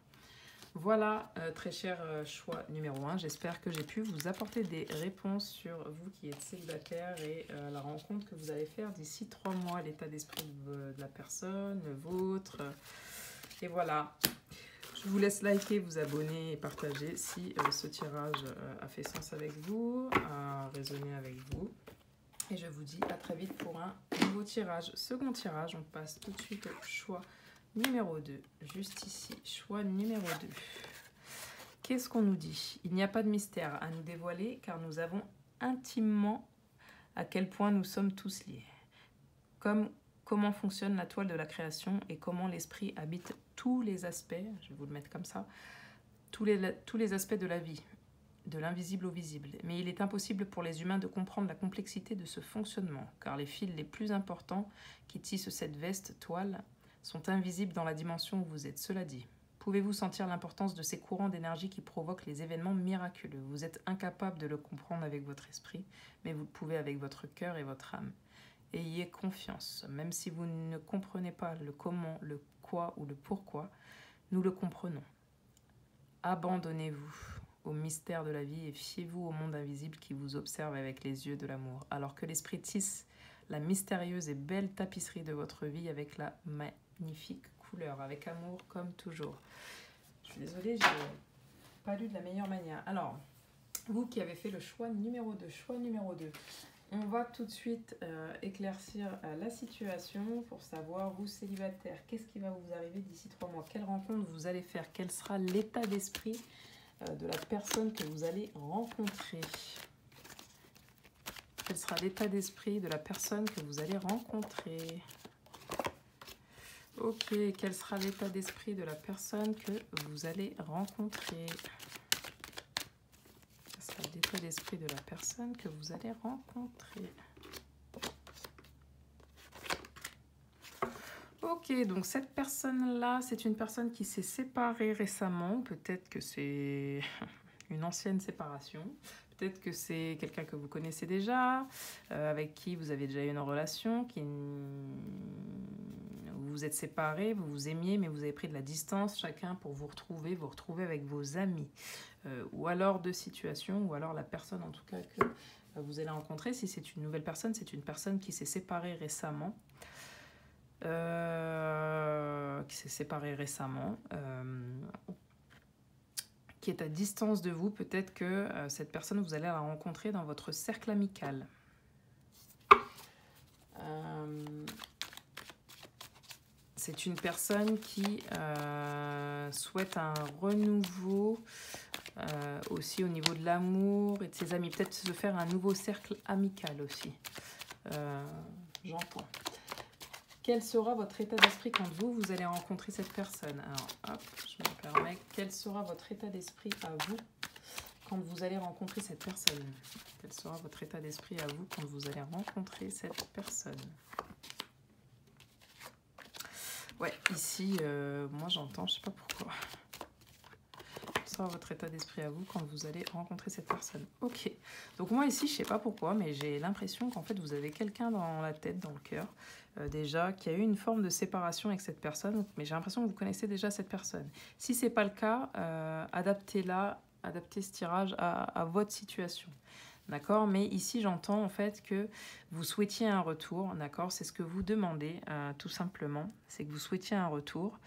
Voilà, très cher choix numéro 1. J'espère que j'ai pu vous apporter des réponses sur vous qui êtes célibataire et la rencontre que vous allez faire d'ici 3 mois, l'état d'esprit de la personne, le vôtre. Et voilà. Je vous laisse liker, vous abonner et partager si ce tirage a fait sens avec vous, a résonné avec vous. Et je vous dis à très vite pour un nouveau tirage. Second tirage, on passe tout de suite au choix numéro 2, juste ici, choix numéro 2. Qu'est-ce qu'on nous dit? Il n'y a pas de mystère à nous dévoiler car nous avons intimement à quel point nous sommes tous liés. Comment fonctionne la toile de la création et comment l'esprit habite tous les aspects, je vais vous le mettre comme ça, tous les aspects de la vie, de l'invisible au visible. Mais il est impossible pour les humains de comprendre la complexité de ce fonctionnement car les fils les plus importants qui tissent cette veste toile sont invisibles dans la dimension où vous êtes. Cela dit, pouvez-vous sentir l'importance de ces courants d'énergie qui provoquent les événements miraculeux? Vous êtes incapable de le comprendre avec votre esprit, mais vous le pouvez avec votre cœur et votre âme. Ayez confiance, même si vous ne comprenez pas le comment, le quoi ou le pourquoi, nous le comprenons. Abandonnez-vous au mystère de la vie et fiez-vous au monde invisible qui vous observe avec les yeux de l'amour, alors que l'esprit tisse la mystérieuse et belle tapisserie de votre vie avec la magnifique couleur, avec amour comme toujours. Je suis désolée, je n'ai pas lu de la meilleure manière. Alors, vous qui avez fait le choix numéro 2, on va tout de suite éclaircir la situation pour savoir, vous célibataire, qu'est-ce qui va vous arriver d'ici 3 mois? Quelle rencontre vous allez faire? Quel sera l'état d'esprit de la personne que vous allez rencontrer? Quel sera l'état d'esprit de la personne que vous allez rencontrer? Ok, quel sera l'état d'esprit de la personne que vous allez rencontrer? Quel sera l'état d'esprit de la personne que vous allez rencontrer? Ok, donc cette personne-là, c'est une personne qui s'est séparée récemment. Peut-être que c'est une ancienne séparation. Peut-être que c'est quelqu'un que vous connaissez déjà, avec qui vous avez déjà eu une relation, vous vous êtes séparés, vous vous aimiez, mais vous avez pris de la distance chacun pour vous retrouver avec vos amis. Ou alors deux situations, ou alors la personne en tout cas que vous allez rencontrer. Si c'est une nouvelle personne, c'est une personne qui s'est séparée récemment. Qui est à distance de vous. Peut-être que cette personne, vous allez la rencontrer dans votre cercle amical. C'est une personne qui souhaite un renouveau aussi au niveau de l'amour et de ses amis. Peut-être se faire un nouveau cercle amical aussi. J'entends. Quel sera votre état d'esprit quand vous allez rencontrer cette personne? Alors, hop, je me permets. Quel sera votre état d'esprit à vous quand vous allez rencontrer cette personne? Quel sera votre état d'esprit à vous quand vous allez rencontrer cette personne? Ouais, ici, moi j'entends, je sais pas pourquoi. Quel sera votre état d'esprit à vous quand vous allez rencontrer cette personne? Ok. Donc moi ici, je sais pas pourquoi, mais j'ai l'impression qu'en fait vous avez quelqu'un dans la tête, dans le cœur, déjà, qui a eu une forme de séparation avec cette personne, mais j'ai l'impression que vous connaissez déjà cette personne. Si c'est pas le cas, adaptez ce tirage à votre situation. D'accord? Mais ici, j'entends en fait que vous souhaitiez un retour, d'accord? C'est ce que vous demandez, tout simplement. C'est que vous souhaitiez un retour.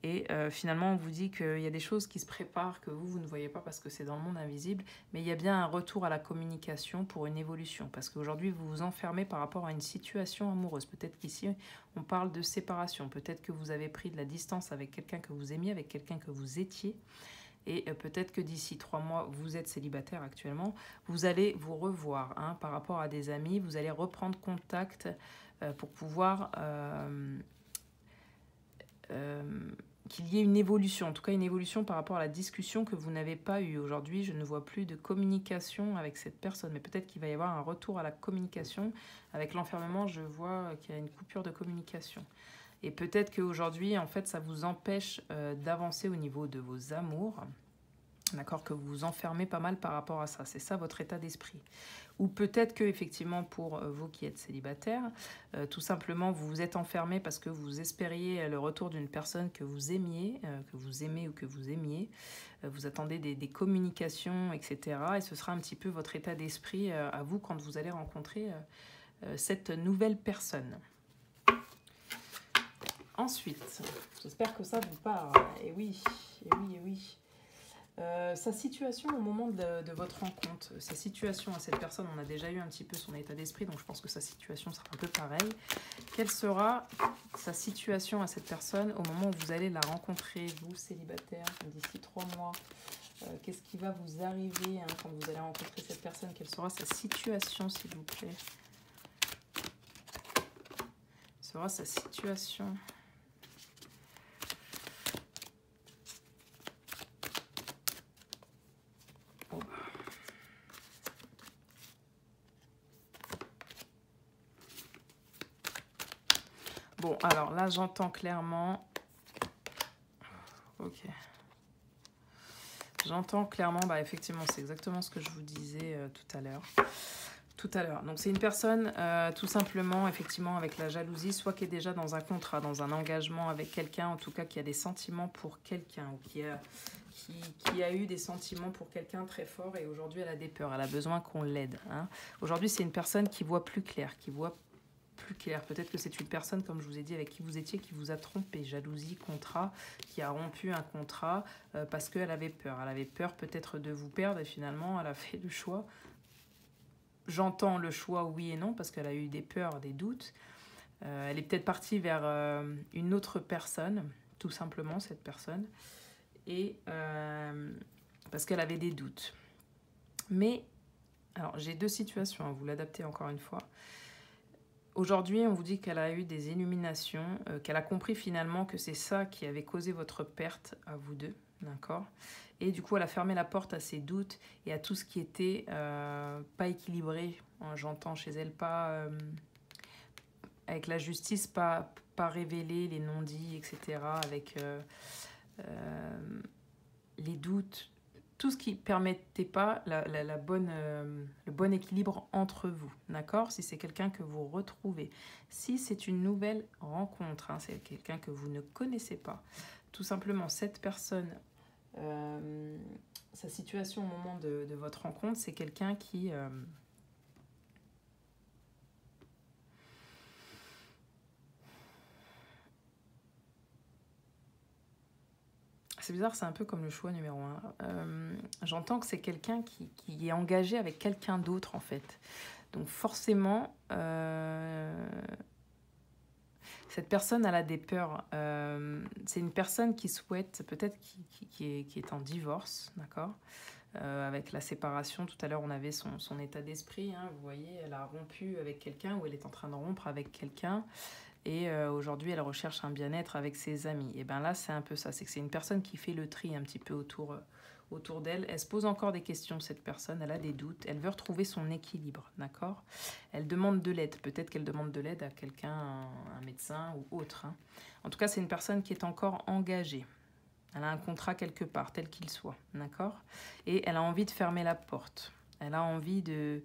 Et finalement, on vous dit qu'il y a des choses qui se préparent, que vous ne voyez pas parce que c'est dans le monde invisible. Mais il y a bien un retour à la communication pour une évolution. Parce qu'aujourd'hui, vous vous enfermez par rapport à une situation amoureuse. Peut-être qu'ici, on parle de séparation. Peut-être que vous avez pris de la distance avec quelqu'un que vous aimiez, avec quelqu'un que vous étiez. Et peut-être que d'ici 3 mois, vous êtes célibataire actuellement, vous allez vous revoir par rapport à des amis, vous allez reprendre contact pour pouvoir qu'il y ait une évolution, en tout cas une évolution par rapport à la discussion que vous n'avez pas eue. Aujourd'hui, je ne vois plus de communication avec cette personne, mais peut-être qu'il va y avoir un retour à la communication. Avec l'enfermement, je vois qu'il y a une coupure de communication. Et peut-être qu'aujourd'hui, en fait, ça vous empêche d'avancer au niveau de vos amours. D'accord, que vous vous enfermez pas mal par rapport à ça. C'est ça votre état d'esprit. Ou peut-être que, effectivement, pour vous qui êtes célibataire, tout simplement, vous vous êtes enfermé parce que vous espériez le retour d'une personne que vous aimiez, que vous aimez ou que vous aimiez. Vous attendez des communications, etc. Et ce sera un petit peu votre état d'esprit à vous quand vous allez rencontrer cette nouvelle personne. Ensuite, j'espère que ça vous parle. Et oui, et oui, et oui. Sa situation au moment de votre rencontre, sa situation à cette personne, on a déjà eu un petit peu son état d'esprit, donc je pense que sa situation sera un peu pareille. Quelle sera sa situation à cette personne au moment où vous allez la rencontrer, vous célibataire, d'ici 3 mois? Qu'est-ce qui va vous arriver quand vous allez rencontrer cette personne? Quelle sera sa situation, s'il vous plaît? Quelle sera sa situation? Bon, alors là, j'entends clairement... Ok. J'entends clairement, bah effectivement, c'est exactement ce que je vous disais tout à l'heure. Donc, c'est une personne, tout simplement, effectivement, avec la jalousie, soit qui est déjà dans un contrat, dans un engagement avec quelqu'un, en tout cas, qui a des sentiments pour quelqu'un, ou qui a eu des sentiments pour quelqu'un très fort, et aujourd'hui, elle a des peurs, elle a besoin qu'on l'aide. Aujourd'hui, c'est une personne qui voit plus clair, plus clair. Peut-être que c'est une personne, comme je vous ai dit, avec qui vous étiez, qui vous a trompé. Jalousie, contrat, qui a rompu un contrat parce qu'elle avait peur. Elle avait peur peut-être de vous perdre et finalement, elle a fait le choix. J'entends le choix oui et non parce qu'elle a eu des peurs, des doutes. Elle est peut-être partie vers une autre personne, tout simplement, cette personne. Et parce qu'elle avait des doutes. Mais, alors j'ai deux situations, vous l'adaptez encore une fois. Aujourd'hui, on vous dit qu'elle a eu des illuminations, qu'elle a compris finalement que c'est ça qui avait causé votre perte à vous deux, d'accord? Et du coup, elle a fermé la porte à ses doutes et à tout ce qui était pas équilibré, j'entends chez elle, pas avec la justice, pas révélé, les non-dits, etc., avec les doutes, tout ce qui ne permettait pas le bon équilibre entre vous, d'accord? Si c'est quelqu'un que vous retrouvez, si c'est une nouvelle rencontre, hein, c'est quelqu'un que vous ne connaissez pas, tout simplement, cette personne, sa situation au moment de votre rencontre, c'est quelqu'un qui... c'est bizarre, c'est un peu comme le choix numéro 1. J'entends que c'est quelqu'un qui est engagé avec quelqu'un d'autre, en fait. Donc forcément, cette personne, elle a des peurs. C'est une personne qui souhaite, peut-être qui est en divorce, d'accord, avec la séparation. Tout à l'heure, on avait son état d'esprit. Hein, vous voyez, elle a rompu avec quelqu'un ou elle est en train de rompre avec quelqu'un. Et aujourd'hui, elle recherche un bien-être avec ses amis. Et bien là, c'est un peu ça. C'est que c'est une personne qui fait le tri un petit peu autour d'elle. Elle se pose encore des questions, cette personne. Elle a des doutes. Elle veut retrouver son équilibre, d'accord? Elle demande de l'aide. Peut-être qu'elle demande de l'aide à quelqu'un, un médecin ou autre. Hein. En tout cas, c'est une personne qui est encore engagée. Elle a un contrat quelque part, tel qu'il soit, d'accord? Et elle a envie de fermer la porte. Elle a envie de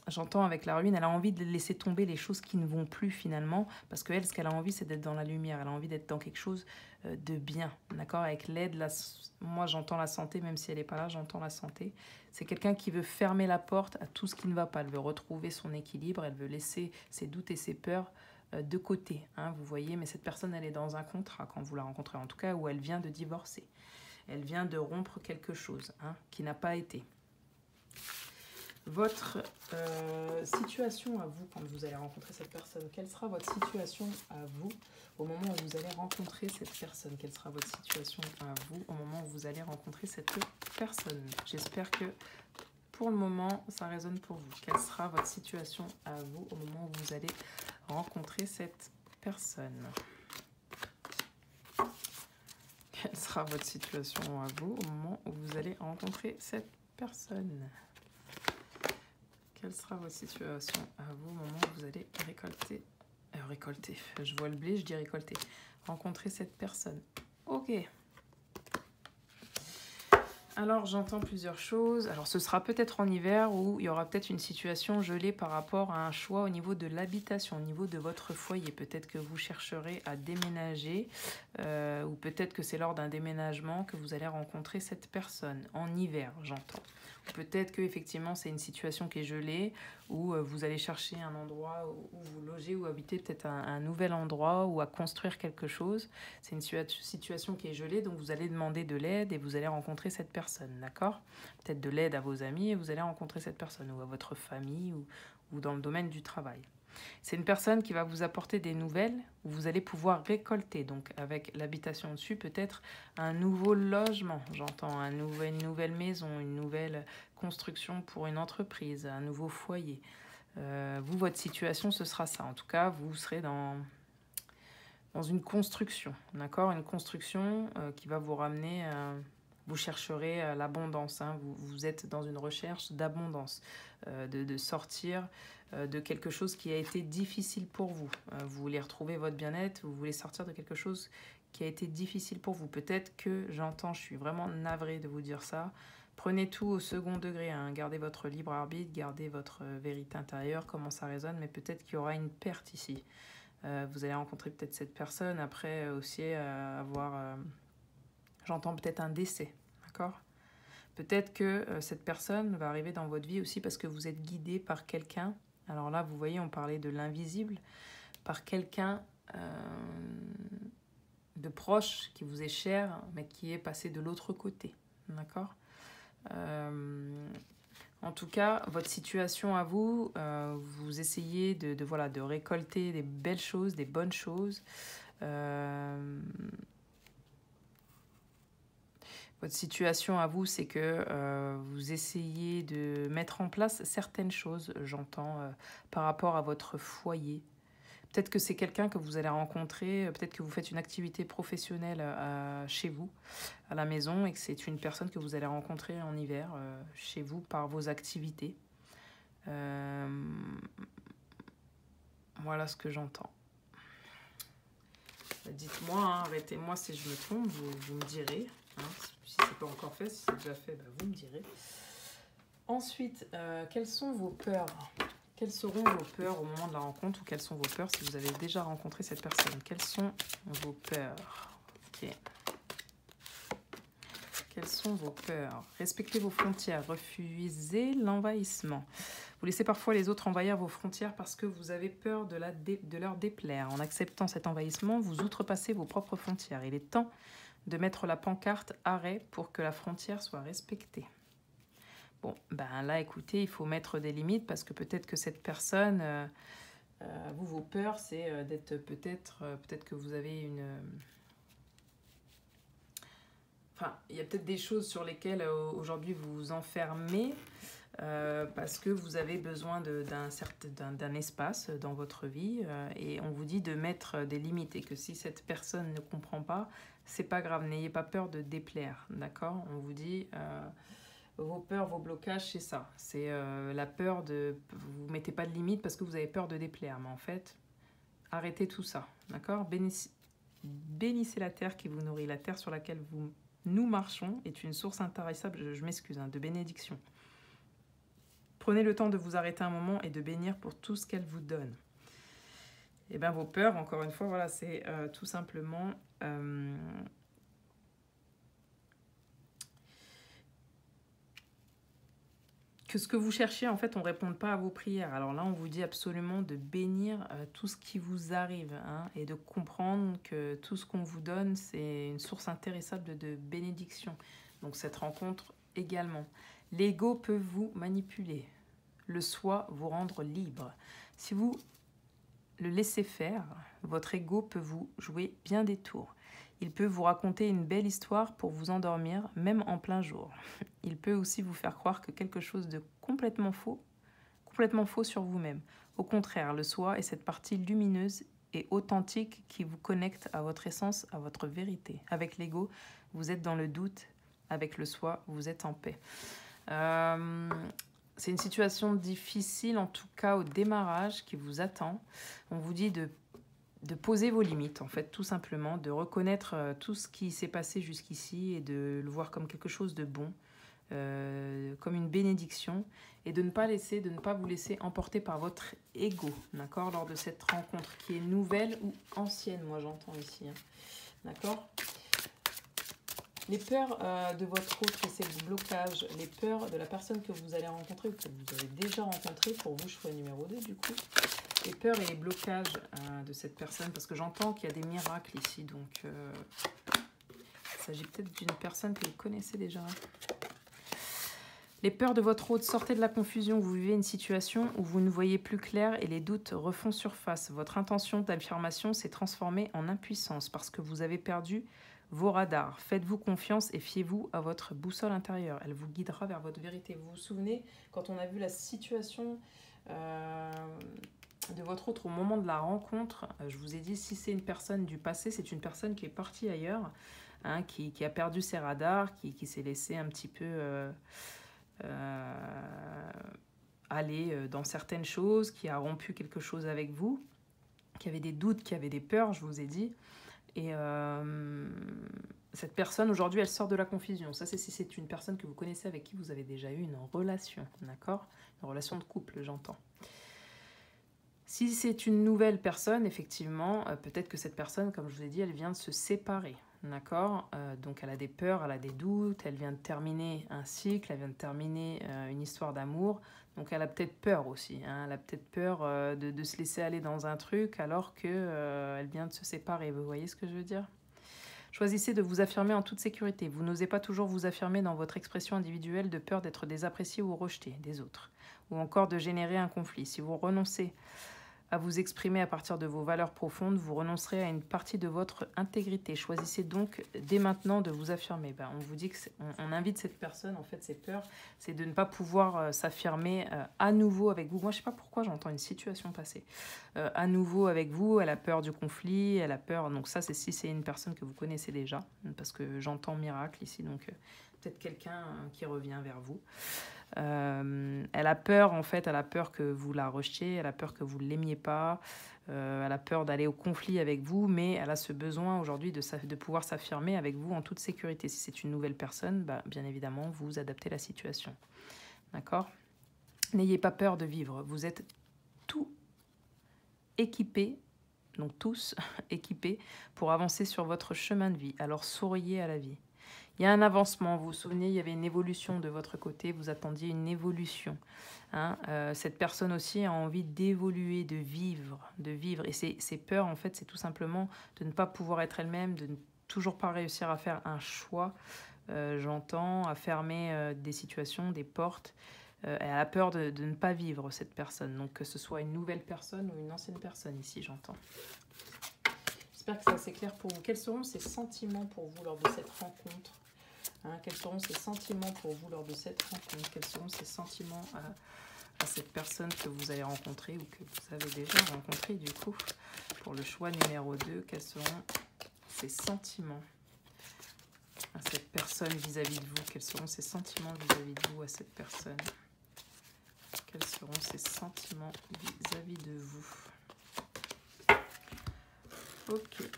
J'entends avec la ruine, elle a envie de laisser tomber les choses qui ne vont plus finalement, parce qu'elle, ce qu'elle a envie, c'est d'être dans la lumière, elle a envie d'être dans quelque chose de bien, d'accord? Avec l'aide, moi j'entends la santé, même si elle n'est pas là, j'entends la santé. C'est quelqu'un qui veut fermer la porte à tout ce qui ne va pas, elle veut retrouver son équilibre, elle veut laisser ses doutes et ses peurs de côté, hein, vous voyez, mais cette personne, elle est dans un contrat quand vous la rencontrez, en tout cas, où elle vient de divorcer. Elle vient de rompre quelque chose, hein, qui n'a pas été. Votre situation à vous quand vous allez rencontrer cette personne, quelle sera votre situation à vous au moment où vous allez rencontrer cette personne? Quelle sera votre situation à vous au moment où vous allez rencontrer cette personne? J'espère que pour le moment, ça résonne pour vous. Quelle sera votre situation à vous au moment où vous allez rencontrer cette personne? Quelle sera votre situation à vous au moment où vous allez rencontrer cette personne? Quelle sera votre situation à vous au moment où vous allez récolter, je vois le blé, je dis récolter, rencontrer cette personne. Ok. Alors, j'entends plusieurs choses. Alors, ce sera peut-être en hiver où il y aura peut-être une situation gelée par rapport à un choix au niveau de l'habitation, au niveau de votre foyer. Peut-être que vous chercherez à déménager ou peut-être que c'est lors d'un déménagement que vous allez rencontrer cette personne. En hiver, j'entends. Peut-être que effectivement c'est une situation qui est gelée, où vous allez chercher un endroit où vous logez ou habiter, peut-être un nouvel endroit ou à construire quelque chose. C'est une situation qui est gelée, donc vous allez demander de l'aide et vous allez rencontrer cette personne, d'accord? Peut-être de l'aide à vos amis et vous allez rencontrer cette personne, ou à votre famille, ou dans le domaine du travail. C'est une personne qui va vous apporter des nouvelles où vous allez pouvoir récolter. Donc avec l'habitation dessus, peut-être un nouveau logement, j'entends, une nouvelle maison, une nouvelle construction pour une entreprise, un nouveau foyer. Vous, votre situation, ce sera ça. En tout cas, vous serez dans une construction, d'accord? Une construction qui va vous ramener... vous chercherez l'abondance, hein. Vous êtes dans une recherche d'abondance, de sortir de quelque chose qui a été difficile pour vous. Vous voulez retrouver votre bien-être, vous voulez sortir de quelque chose qui a été difficile pour vous. Peut-être que j'entends, je suis vraiment navrée de vous dire ça. Prenez tout au second degré, hein. Gardez votre libre arbitre, gardez votre vérité intérieure, comment ça résonne, mais peut-être qu'il y aura une perte ici. Vous allez rencontrer peut-être cette personne, après aussi avoir... j'entends peut-être un décès, d'accord? Peut-être que cette personne va arriver dans votre vie aussi parce que vous êtes guidé par quelqu'un. Alors là, vous voyez, on parlait de l'invisible, par quelqu'un de proche qui vous est cher, mais qui est passé de l'autre côté, d'accord? En tout cas, votre situation à vous, vous essayez de récolter des belles choses, des bonnes choses. Votre situation à vous, c'est que vous essayez de mettre en place certaines choses, j'entends, par rapport à votre foyer. Peut-être que c'est quelqu'un que vous allez rencontrer, peut-être que vous faites une activité professionnelle chez vous, à la maison, et que c'est une personne que vous allez rencontrer en hiver chez vous par vos activités. Voilà ce que j'entends. Dites-moi, hein, arrêtez-moi si je me trompe, vous me direz. Hein, si c'est pas encore fait, si c'est déjà fait, bah, vous me direz. Ensuite, quelles sont vos peurs? Quelles seront vos peurs au moment de la rencontre ou quelles sont vos peurs si vous avez déjà rencontré cette personne? Quelles sont vos peurs? Ok. Quelles sont vos peurs? Respectez vos frontières, refusez l'envahissement. Vous laissez parfois les autres envahir vos frontières parce que vous avez peur de leur déplaire. En acceptant cet envahissement, vous outrepassez vos propres frontières. Il est temps de mettre la pancarte « Arrêt » pour que la frontière soit respectée. Bon, ben là, écoutez, il faut mettre des limites parce que peut-être que cette personne, vos peurs, c'est d'être peut-être que vous avez une... Enfin, il y a peut-être des choses sur lesquelles aujourd'hui vous vous enfermez parce que vous avez besoin d'un espace dans votre vie et on vous dit de mettre des limites et que si cette personne ne comprend pas, c'est pas grave, n'ayez pas peur de déplaire, d'accord? On vous dit vos peurs, vos blocages, c'est ça. C'est la peur de... Vous mettez pas de limite parce que vous avez peur de déplaire, mais en fait, arrêtez tout ça, d'accord? Bénissez la terre qui vous nourrit, la terre sur laquelle nous marchons est une source intarissable, je m'excuse, hein, de bénédiction. Prenez le temps de vous arrêter un moment et de bénir pour tout ce qu'elle vous donne. Et bien vos peurs, encore une fois, voilà, c'est tout simplement... que ce que vous cherchez, en fait, on ne répond pas à vos prières. Alors là, on vous dit absolument de bénir tout ce qui vous arrive hein, et de comprendre que tout ce qu'on vous donne, c'est une source intéressable de bénédiction. Donc cette rencontre également. L'ego peut vous manipuler, le soi vous rendre libre. Si vous le laissez faire, votre ego peut vous jouer bien des tours. Il peut vous raconter une belle histoire pour vous endormir, même en plein jour. Il peut aussi vous faire croire que quelque chose de complètement faux sur vous-même. Au contraire, le soi est cette partie lumineuse et authentique qui vous connecte à votre essence, à votre vérité. Avec l'ego, vous êtes dans le doute. Avec le soi, vous êtes en paix. C'est une situation difficile, en tout cas au démarrage, qui vous attend. On vous dit de poser vos limites, en fait, tout simplement, de reconnaître tout ce qui s'est passé jusqu'ici et de le voir comme quelque chose de bon, comme une bénédiction, et de ne pas vous laisser emporter par votre ego, d'accord, lors de cette rencontre qui est nouvelle ou ancienne, moi j'entends ici, hein, d'accord. Les peurs de votre autre et ces blocages, les peurs de la personne que vous allez rencontrer ou que vous avez déjà rencontré, pour vous, choix numéro 2 du coup. Les peurs et les blocages de cette personne, parce que j'entends qu'il y a des miracles ici, donc il s'agit peut-être d'une personne que vous connaissez déjà. Les peurs de votre hôte, sortez de la confusion, vous vivez une situation où vous ne voyez plus clair et les doutes refont surface. Votre intention d'affirmation s'est transformée en impuissance parce que vous avez perdu vos radars. Faites-vous confiance et fiez-vous à votre boussole intérieure. Elle vous guidera vers votre vérité. Vous vous souvenez, quand on a vu la situation de votre autre au moment de la rencontre, je vous ai dit, si c'est une personne du passé, c'est une personne qui est partie ailleurs, hein, qui a perdu ses radars, qui s'est laissé un petit peu aller dans certaines choses, qui a rompu quelque chose avec vous, qui avait des doutes, qui avait des peurs, je vous ai dit. Et cette personne, aujourd'hui, elle sort de la confusion. Ça, c'est si c'est une personne que vous connaissez, avec qui vous avez déjà eu une relation, d'accord? Une relation de couple, j'entends. Si c'est une nouvelle personne, effectivement, peut-être que cette personne, comme je vous ai dit, elle vient de se séparer, d'accord? Donc elle a des peurs, elle a des doutes, elle vient de terminer un cycle, elle vient de terminer une histoire d'amour. Donc elle a peut-être peur aussi, hein, elle a peut-être peur de se laisser aller dans un truc alors qu'elle vient de se séparer. Vous voyez ce que je veux dire? Choisissez de vous affirmer en toute sécurité. Vous n'osez pas toujours vous affirmer dans votre expression individuelle de peur d'être désapprécié ou rejeté des autres, ou encore de générer un conflit. Si vous renoncez à vous exprimer à partir de vos valeurs profondes, vous renoncerez à une partie de votre intégrité. Choisissez donc dès maintenant de vous affirmer. Ben, on vous dit qu'on invite cette personne, en fait, ses peurs, c'est de ne pas pouvoir s'affirmer à nouveau avec vous. Moi, je ne sais pas pourquoi j'entends une situation passer. À nouveau avec vous, elle a peur du conflit, elle a peur... Donc ça, c'est si c'est une personne que vous connaissez déjà, parce que j'entends miracle ici, donc peut-être quelqu'un qui revient vers vous. Elle a peur, en fait, elle a peur que vous la rejetiez, elle a peur que vous ne l'aimiez pas, elle a peur d'aller au conflit avec vous, mais elle a ce besoin aujourd'hui de pouvoir s'affirmer avec vous en toute sécurité. Si c'est une nouvelle personne, bah, bien évidemment, vous adaptez la situation. D'accord ? N'ayez pas peur de vivre, vous êtes tout équipés, donc tous équipés, pour avancer sur votre chemin de vie. Alors souriez à la vie. Il y a un avancement, vous vous souvenez, il y avait une évolution de votre côté, vous attendiez une évolution. Hein, cette personne aussi a envie d'évoluer, de vivre. Et ces peurs, en fait, c'est tout simplement de ne pas pouvoir être elle-même, de ne toujours pas réussir à faire un choix, j'entends, à fermer des situations, des portes. Elle a peur de ne pas vivre, cette personne. Donc, que ce soit une nouvelle personne ou une ancienne personne, ici, j'entends. J'espère que c'est assez clair pour vous. Quels seront ces sentiments pour vous lors de cette rencontre ? Hein, quels seront ces sentiments pour vous lors de cette rencontre? Quels seront ces sentiments à cette personne que vous allez rencontrer ou que vous avez déjà rencontré du coup? Pour le choix numéro 2, quels seront ces sentiments à cette personne vis-à-vis de vous? Quels seront ces sentiments vis-à-vis de vous à cette personne? Quels seront ces sentiments vis-à-vis de vous? Ok.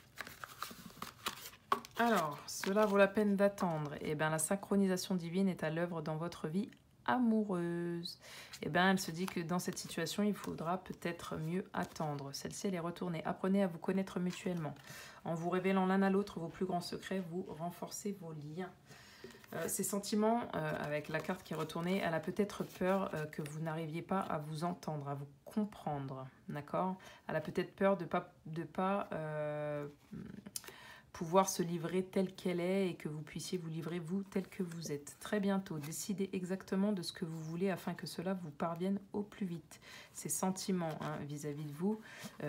Alors, cela vaut la peine d'attendre. Eh bien, la synchronisation divine est à l'œuvre dans votre vie amoureuse. Eh bien, elle se dit que dans cette situation, il faudra peut-être mieux attendre. Celle-ci, elle est retournée. Apprenez à vous connaître mutuellement. En vous révélant l'un à l'autre vos plus grands secrets, vous renforcez vos liens. Ces sentiments, avec la carte qui est retournée, elle a peut-être peur que vous n'arriviez pas à vous entendre, à vous comprendre. D'accord? Elle a peut-être peur de pas pouvoir se livrer telle qu'elle est et que vous puissiez vous livrer vous tel que vous êtes. Très bientôt, décidez exactement de ce que vous voulez afin que cela vous parvienne au plus vite. Ces sentiments vis-à-vis de vous,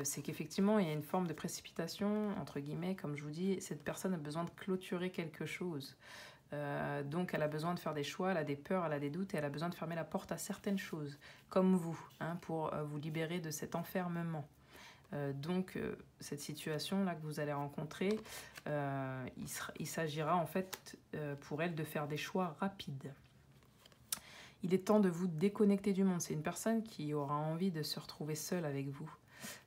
c'est qu'effectivement il y a une forme de précipitation, entre guillemets, comme je vous dis, cette personne a besoin de clôturer quelque chose. Donc elle a besoin de faire des choix, elle a des peurs, elle a des doutes et elle a besoin de fermer la porte à certaines choses, comme vous, pour vous libérer de cet enfermement. Donc cette situation-là que vous allez rencontrer, il s'agira en fait pour elle de faire des choix rapides. Il est temps de vous déconnecter du monde. C'est une personne qui aura envie de se retrouver seule avec vous.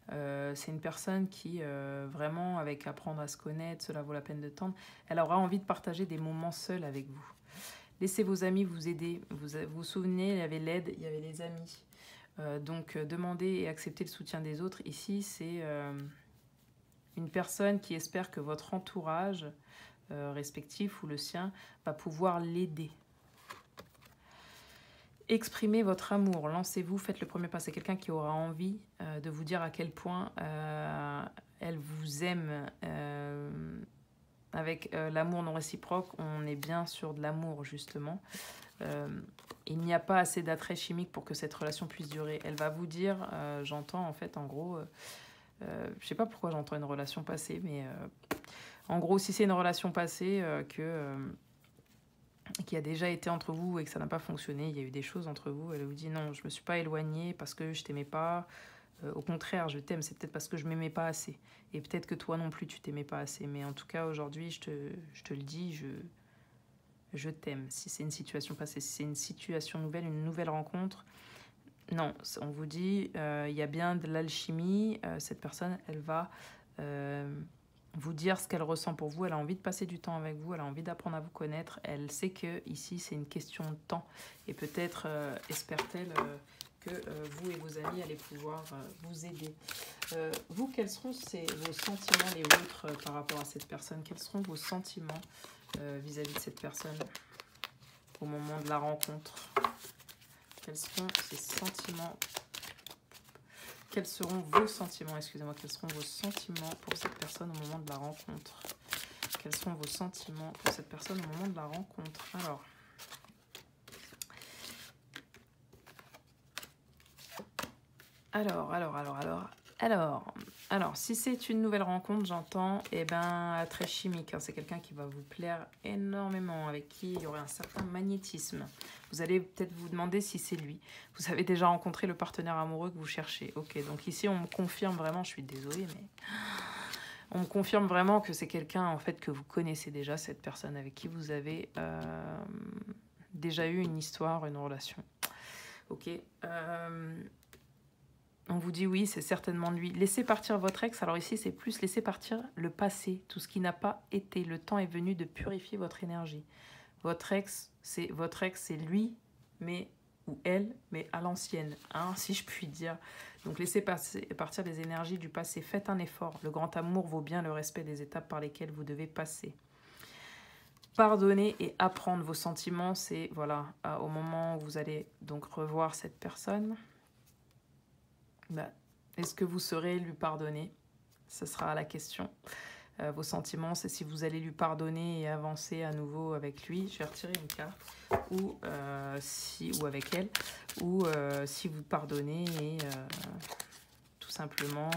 C'est une personne qui, vraiment, avec apprendre à se connaître, cela vaut la peine de tendre, elle aura envie de partager des moments seuls avec vous. Laissez vos amis vous aider. Vous vous souvenez, il y avait l'aide, il y avait les amis. Donc, demander et accepter le soutien des autres. Ici, c'est une personne qui espère que votre entourage respectif ou le sien va pouvoir l'aider. Exprimez votre amour, lancez-vous, faites le premier pas. C'est quelqu'un qui aura envie de vous dire à quel point elle vous aime. Avec l'amour non réciproque, on est bien sur de l'amour, justement. Il n'y a pas assez d'attrait chimique pour que cette relation puisse durer. Elle va vous dire, j'entends en fait, en gros, je sais pas pourquoi j'entends une relation passée, mais en gros, si c'est une relation passée qui a déjà été entre vous et que ça n'a pas fonctionné, il y a eu des choses entre vous, elle vous dit non, je me suis pas éloignée parce que je t'aimais pas, au contraire, je t'aime, c'est peut-être parce que je m'aimais pas assez. Et peut-être que toi non plus, tu t'aimais pas assez. Mais en tout cas, aujourd'hui, je te le dis, je t'aime. Si c'est une situation passée, si c'est une situation nouvelle, une nouvelle rencontre, non, on vous dit, il y a bien de l'alchimie. Cette personne, elle va vous dire ce qu'elle ressent pour vous. Elle a envie de passer du temps avec vous. Elle a envie d'apprendre à vous connaître. Elle sait que ici, c'est une question de temps. Et peut-être espère-t-elle que vous et vos amis allez pouvoir vous aider. Vous, quels seront vos sentiments, les vôtres, par rapport à cette personne? Quels seront vos sentiments vis-à-vis de cette personne au moment de la rencontre? Quels seront ces sentiments? Quels seront vos sentiments? Excusez-moi, quels seront vos sentiments pour cette personne au moment de la rencontre? Quels seront vos sentiments pour cette personne au moment de la rencontre? Alors, si c'est une nouvelle rencontre, j'entends, très chimique. Hein, c'est quelqu'un qui va vous plaire énormément, avec qui il y aurait un certain magnétisme. Vous allez peut-être vous demander si c'est lui. Vous avez déjà rencontré le partenaire amoureux que vous cherchez. Ok, donc ici, on me confirme vraiment, je suis désolée, mais On me confirme vraiment que c'est quelqu'un en fait que vous connaissez déjà, cette personne avec qui vous avez déjà eu une histoire, une relation. Ok. On vous dit oui, c'est certainement lui. Laissez partir votre ex. Alors ici, c'est plus laisser partir le passé, tout ce qui n'a pas été. Le temps est venu de purifier votre énergie. Votre ex, c'est lui, mais ou elle, mais à l'ancienne, hein, si je puis dire. Donc laissez partir les énergies du passé. Faites un effort. Le grand amour vaut bien le respect des étapes par lesquelles vous devez passer. Pardonner et apprendre vos sentiments, c'est voilà, au moment où vous allez donc revoir cette personne, bah, est-ce que vous saurez lui pardonner? Ce sera la question. Vos sentiments, c'est si vous allez lui pardonner et avancer à nouveau avec lui. Je vais retirer une carte. Ou avec elle. Ou si vous pardonnez et tout simplement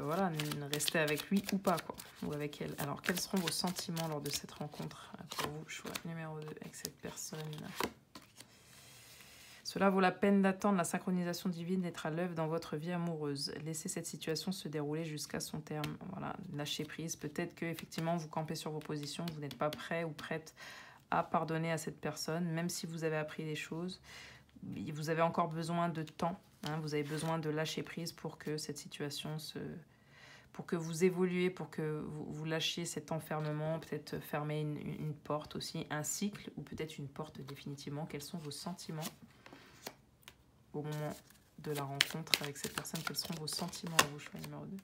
voilà, rester avec lui ou pas, quoi. Ou avec elle. Alors, quels seront vos sentiments lors de cette rencontre pour vous? Choix numéro 2 avec cette personne. Cela vaut la peine d'attendre la synchronisation divine d'être à l'œuvre dans votre vie amoureuse. Laissez cette situation se dérouler jusqu'à son terme. Voilà, lâchez prise. Peut-être que effectivement vous campez sur vos positions, vous n'êtes pas prêt ou prête à pardonner à cette personne, même si vous avez appris des choses. Vous avez encore besoin de temps. Hein, vous avez besoin de lâcher prise pour que cette situation pour que vous évoluez, pour que vous lâchiez cet enfermement, peut-être fermer une porte aussi, un cycle, ou peut-être une porte définitivement. Quels sont vos sentiments au moment de la rencontre avec cette personne? Quels seront vos sentiments à vous, choix numéro 2?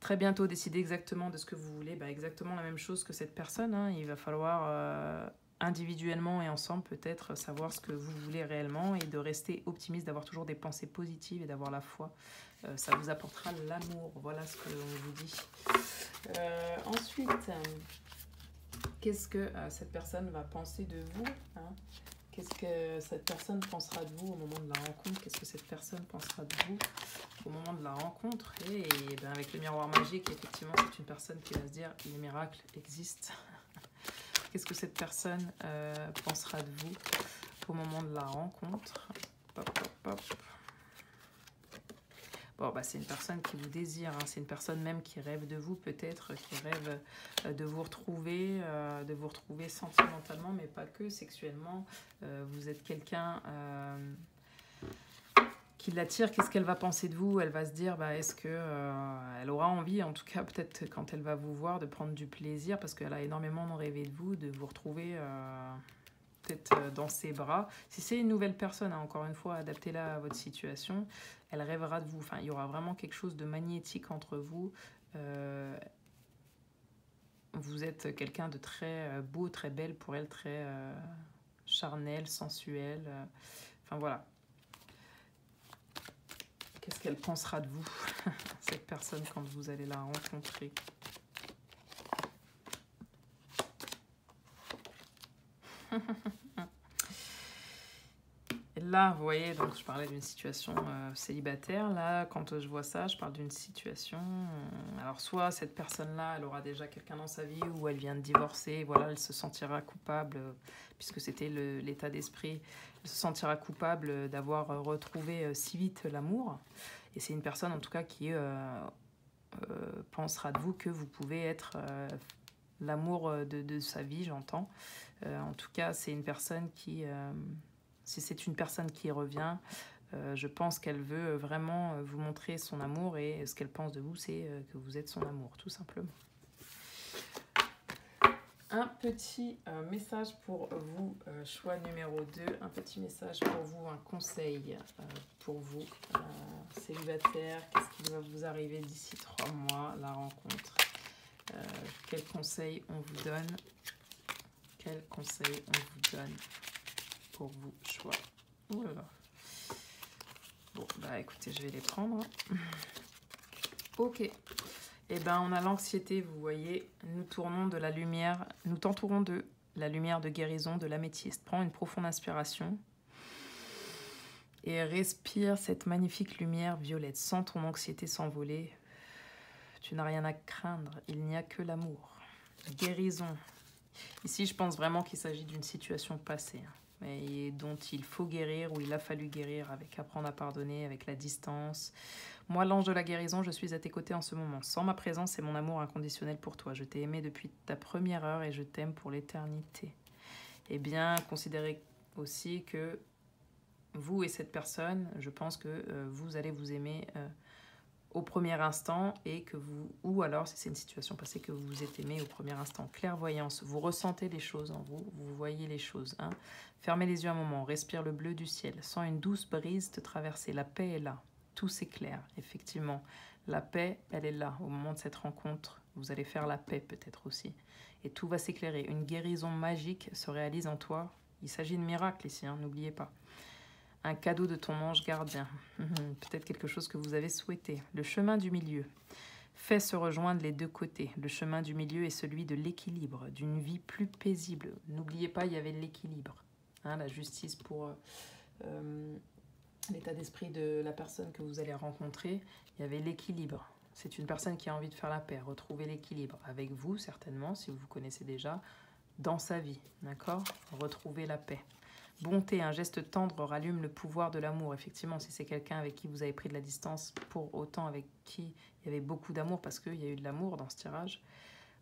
Très bientôt, décidez exactement de ce que vous voulez. Bah, exactement la même chose que cette personne. Hein. Il va falloir individuellement et ensemble peut-être savoir ce que vous voulez réellement et de rester optimiste, d'avoir toujours des pensées positives et d'avoir la foi. Ça vous apportera l'amour. Voilà ce que l'on vous dit. Ensuite, qu'est-ce que cette personne va penser de vous, hein? Qu'est-ce que cette personne pensera de vous au moment de la rencontre? Qu'est-ce que cette personne pensera de vous au moment de la rencontre? Et ben avec le miroir magique, effectivement, c'est une personne qui va se dire « les miracles existent ». Qu'est-ce que cette personne pensera de vous au moment de la rencontre? Pop, pop, pop. Bon, bah, c'est une personne qui vous désire, hein. C'est une personne même qui rêve de vous peut-être, qui rêve de vous retrouver sentimentalement, mais pas que sexuellement. Vous êtes quelqu'un qui l'attire. Qu'est-ce qu'elle va penser de vous? Elle va se dire, bah, est-ce que elle aura envie, en tout cas peut-être quand elle va vous voir, de prendre du plaisir, parce qu'elle a énormément rêvé de vous, de vous retrouver peut-être dans ses bras. Si c'est une nouvelle personne, hein, encore une fois, adaptez-la à votre situation. Elle rêvera de vous. Enfin, il y aura vraiment quelque chose de magnétique entre vous. Vous êtes quelqu'un de très beau, très belle pour elle, très charnel, sensuel. Enfin, voilà. Qu'est-ce qu'elle pensera de vous, cette personne, quand vous allez la rencontrer? Et là, vous voyez, donc je parlais d'une situation célibataire. Là, quand je vois ça, je parle d'une situation... alors, soit cette personne-là, elle aura déjà quelqu'un dans sa vie, ou elle vient de divorcer, voilà, elle se sentira coupable, puisque c'était l'état d'esprit, elle se sentira coupable d'avoir retrouvé si vite l'amour. Et c'est une personne, en tout cas, qui pensera de vous que vous pouvez être l'amour de sa vie, j'entends. En tout cas, c'est une personne qui... si c'est une personne qui revient, je pense qu'elle veut vraiment vous montrer son amour, et ce qu'elle pense de vous, c'est que vous êtes son amour, tout simplement. Un petit message pour vous, choix numéro 2, un petit message pour vous, un conseil pour vous, célibataire. Qu'est-ce qui va vous arriver d'ici 3 mois, la rencontre? Quel conseil on vous donne? Quel conseil on vous donne pour vous, choix? Oula. Bon, bah écoutez, je vais les prendre. Ok. Eh ben, on a l'anxiété, vous voyez. Nous tournons de la lumière, nous t'entourons de la lumière de guérison de l'améthyste. Prends une profonde inspiration et respire cette magnifique lumière violette. Sens ton anxiété s'envoler. Tu n'as rien à craindre, il n'y a que l'amour. Guérison. Ici, je pense vraiment qu'il s'agit d'une situation passée. et dont il faut guérir, ou il a fallu guérir, avec apprendre à pardonner, avec la distance. Moi, l'ange de la guérison, je suis à tes côtés en ce moment. Sans ma présence et mon amour inconditionnel pour toi. Je t'ai aimé depuis ta première heure et je t'aime pour l'éternité. Eh bien, considérez aussi que vous et cette personne, je pense que vous allez vous aimer au premier instant, et que vous, ou alors si c'est une situation passée, que vous vous êtes aimé au premier instant. Clairvoyance, vous ressentez les choses en vous, vous voyez les choses. Hein. Fermez les yeux un moment, respire le bleu du ciel, sens une douce brise te traverser, la paix est là, tout s'éclaire, effectivement. La paix, elle est là, au moment de cette rencontre, vous allez faire la paix peut-être aussi. Et tout va s'éclairer, une guérison magique se réalise en toi. Il s'agit de miracles ici, hein, n'oubliez pas. Un cadeau de ton ange gardien. Peut-être quelque chose que vous avez souhaité. Le chemin du milieu. Fais se rejoindre les deux côtés. Le chemin du milieu est celui de l'équilibre, d'une vie plus paisible. N'oubliez pas, il y avait l'équilibre. Hein, la justice pour l'état d'esprit de la personne que vous allez rencontrer. Il y avait l'équilibre. C'est une personne qui a envie de faire la paix, retrouver l'équilibre. Avec vous, certainement, si vous vous connaissez déjà, dans sa vie. D'accord ? Retrouver la paix. Bonté, un geste tendre rallume le pouvoir de l'amour. Effectivement, si c'est quelqu'un avec qui vous avez pris de la distance, pour autant avec qui il y avait beaucoup d'amour, parce qu'il y a eu de l'amour dans ce tirage,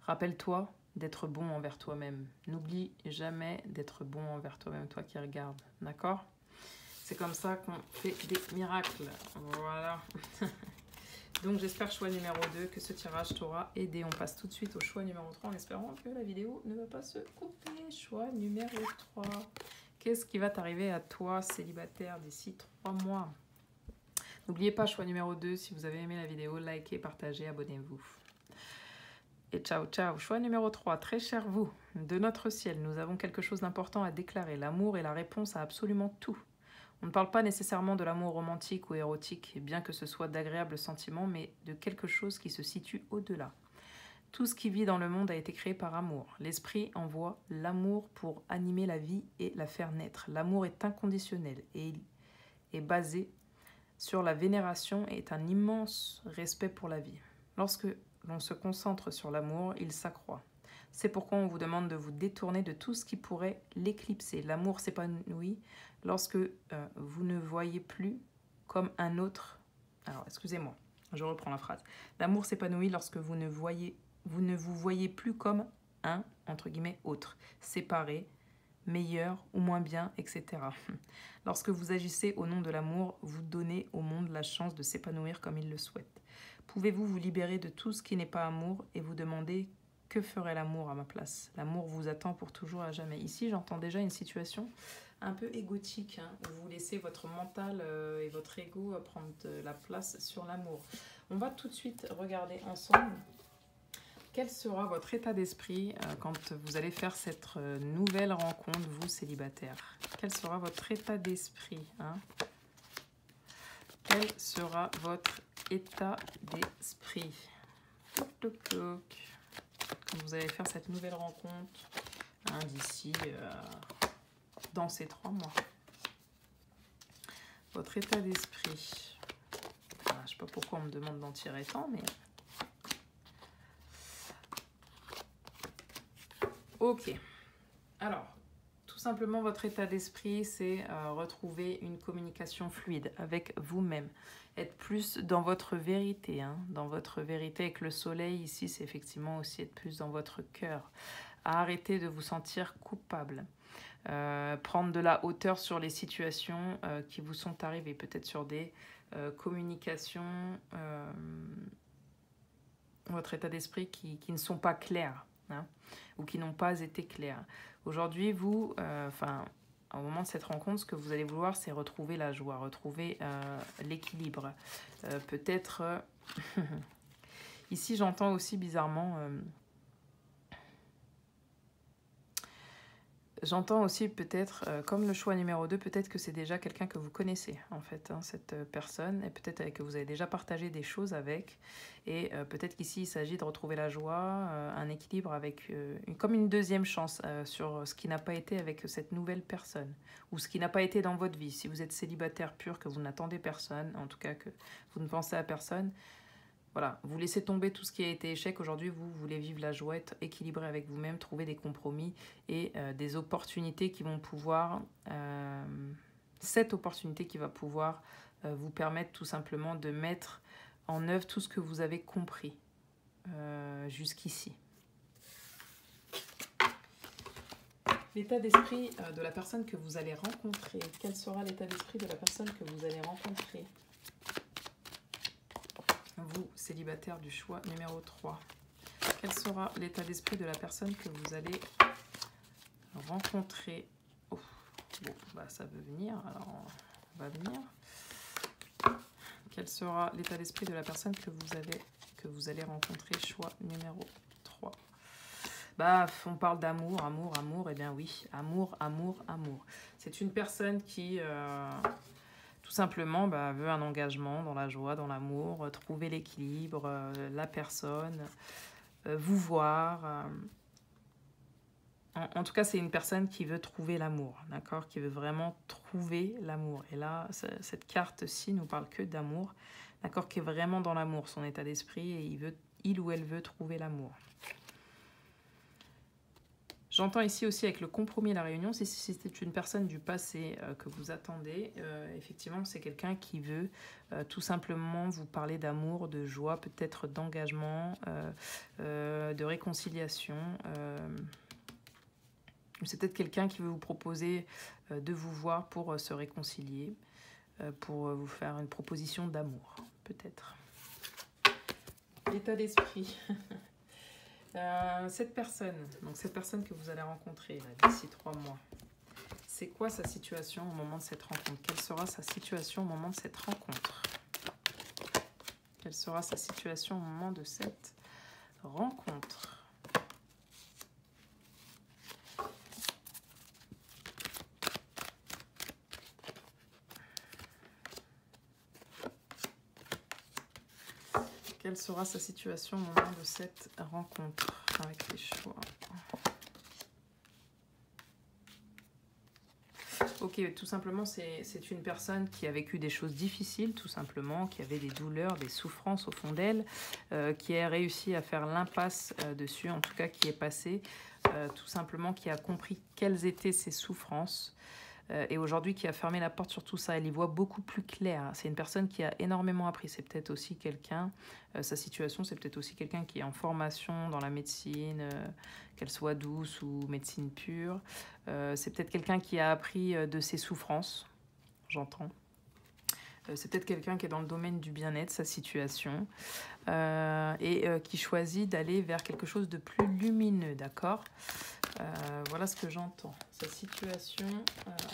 rappelle-toi d'être bon envers toi-même. N'oublie jamais d'être bon envers toi-même, toi qui regardes. D'accord ? C'est comme ça qu'on fait des miracles. Voilà. Donc j'espère, choix numéro 2, que ce tirage t'aura aidé. On passe tout de suite au choix numéro 3 en espérant que la vidéo ne va pas se couper. Choix numéro 3. Qu'est-ce qui va t'arriver à toi, célibataire, d'ici 3 mois? N'oubliez pas, choix numéro 2, si vous avez aimé la vidéo, likez, partagez, abonnez-vous. Et ciao, ciao. Choix numéro 3, très cher vous, de notre ciel, nous avons quelque chose d'important à déclarer. L'amour est la réponse à absolument tout. On ne parle pas nécessairement de l'amour romantique ou érotique, bien que ce soit d'agréables sentiments, mais de quelque chose qui se situe au-delà. Tout ce qui vit dans le monde a été créé par amour. L'esprit envoie l'amour pour animer la vie et la faire naître. L'amour est inconditionnel et il est basé sur la vénération et est un immense respect pour la vie. Lorsque l'on se concentre sur l'amour, il s'accroît. C'est pourquoi on vous demande de vous détourner de tout ce qui pourrait l'éclipser. L'amour s'épanouit lorsque vous ne voyez plus comme un autre. Alors, excusez-moi, je reprends la phrase. L'amour s'épanouit lorsque vous ne vous voyez plus comme un, entre guillemets, autre, séparé, meilleur ou moins bien, etc. Lorsque vous agissez au nom de l'amour, vous donnez au monde la chance de s'épanouir comme il le souhaite. Pouvez-vous vous libérer de tout ce qui n'est pas amour et vous demander que ferait l'amour à ma place? L'amour vous attend pour toujours à jamais. Ici, j'entends déjà une situation un peu égotique, hein, où vous laissez votre mental et votre ego prendre de la place sur l'amour. On va tout de suite regarder ensemble quel sera votre état d'esprit quand vous allez faire cette nouvelle rencontre, vous célibataire. Quel sera votre état d'esprit, hein? Quel sera votre état d'esprit? Quand vous allez faire cette nouvelle rencontre, hein, d'ici dans ces 3 mois. Votre état d'esprit. Voilà, je ne sais pas pourquoi on me demande d'en tirer tant, mais... Ok. Alors, tout simplement, votre état d'esprit, c'est retrouver une communication fluide avec vous-même. Être plus dans votre vérité. Hein, dans votre vérité avec le soleil, ici, c'est effectivement aussi être plus dans votre cœur. Arrêter de vous sentir coupable. Prendre de la hauteur sur les situations qui vous sont arrivées. Peut-être sur des communications, votre état d'esprit qui ne sont pas clairs. Hein, ou qui n'ont pas été clairs. Aujourd'hui, vous, au moment de cette rencontre, ce que vous allez vouloir, c'est retrouver la joie, retrouver l'équilibre. Peut-être... Ici, j'entends aussi bizarrement... J'entends aussi peut-être, comme le choix numéro 2, peut-être que c'est déjà quelqu'un que vous connaissez, en fait, hein, cette personne, et peut-être que vous avez déjà partagé des choses avec, et peut-être qu'ici, il s'agit de retrouver la joie, un équilibre avec, comme une deuxième chance sur ce qui n'a pas été avec cette nouvelle personne, ou ce qui n'a pas été dans votre vie. Si vous êtes célibataire pur, que vous n'attendez personne, en tout cas que vous ne pensez à personne, Voilà, vous laissez tomber tout ce qui a été échec. Aujourd'hui, vous voulez vivre la joie, être équilibré avec vous-même, trouver des compromis et des opportunités qui vont pouvoir... cette opportunité qui va pouvoir vous permettre tout simplement de mettre en œuvre tout ce que vous avez compris jusqu'ici. L'état d'esprit de la personne que vous allez rencontrer. Quel sera l'état d'esprit de la personne que vous allez rencontrer? Vous, célibataire du choix numéro 3. Quel sera l'état d'esprit de la personne que vous allez rencontrer? Oh, bon, bah ça veut venir, alors on va venir. Quel sera l'état d'esprit de la personne que vous allez rencontrer? Choix numéro 3. Bah, on parle d'amour, amour, amour. Eh bien oui, amour, amour, amour. C'est une personne qui... tout simplement veut un engagement dans la joie, dans l'amour, trouver l'équilibre, la personne, vous voir. En tout cas, c'est une personne qui veut trouver l'amour, d'accord? Qui veut vraiment trouver l'amour. Et là, cette carte-ci nous parle que d'amour, d'accord? Qui est vraiment dans l'amour, son état d'esprit, et il ou elle veut trouver l'amour. J'entends ici aussi avec le compromis et la réunion, si c'était une personne du passé que vous attendez, effectivement c'est quelqu'un qui veut tout simplement vous parler d'amour, de joie, peut-être d'engagement, de réconciliation. C'est peut-être quelqu'un qui veut vous proposer de vous voir pour se réconcilier, pour vous faire une proposition d'amour, peut-être. L'état d'esprit. Cette personne que vous allez rencontrer d'ici 3 mois, c'est quoi sa situation au moment de cette rencontre? Quelle sera sa situation au moment de cette rencontre? Quelle sera sa situation au moment de cette rencontre? Quelle sera sa situation au moment de cette rencontre avec les choix? Ok, tout simplement, c'est une personne qui a vécu des choses difficiles, tout simplement, qui avait des douleurs, des souffrances au fond d'elle, qui a réussi à faire l'impasse dessus, en tout cas qui est passée, tout simplement, qui a compris quelles étaient ses souffrances, et aujourd'hui qui a fermé la porte sur tout ça. Elle y voit beaucoup plus clair. C'est une personne qui a énormément appris. C'est peut-être aussi quelqu'un, sa situation, c'est peut-être aussi quelqu'un qui est en formation dans la médecine, qu'elle soit douce ou médecine pure. C'est peut-être quelqu'un qui a appris de ses souffrances, j'entends. C'est peut-être quelqu'un qui est dans le domaine du bien-être, sa situation, et qui choisit d'aller vers quelque chose de plus lumineux, d'accord? Voilà ce que j'entends. Sa situation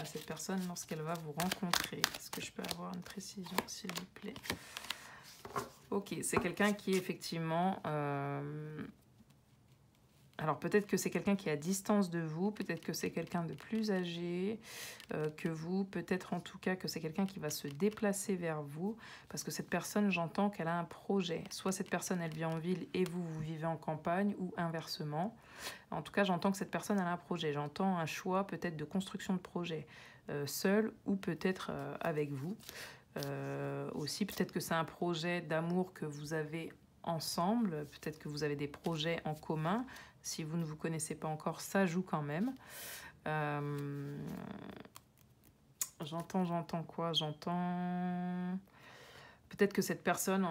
à cette personne lorsqu'elle va vous rencontrer. Est-ce que je peux avoir une précision, s'il vous plaît? Ok, c'est quelqu'un qui effectivement... alors peut-être que c'est quelqu'un qui est à distance de vous, peut-être que c'est quelqu'un de plus âgé que vous, peut-être en tout cas que c'est quelqu'un qui va se déplacer vers vous, parce que cette personne, j'entends qu'elle a un projet. Soit cette personne, elle vit en ville et vous vivez en campagne, ou inversement. En tout cas, j'entends que cette personne, elle a un projet. J'entends un choix peut-être de construction de projet, seul ou peut-être avec vous. Aussi, peut-être que c'est un projet d'amour que vous avez ensemble, peut-être que vous avez des projets en commun. Si vous ne vous connaissez pas encore, ça joue quand même. J'entends quoi? J'entends... Peut-être que cette personne,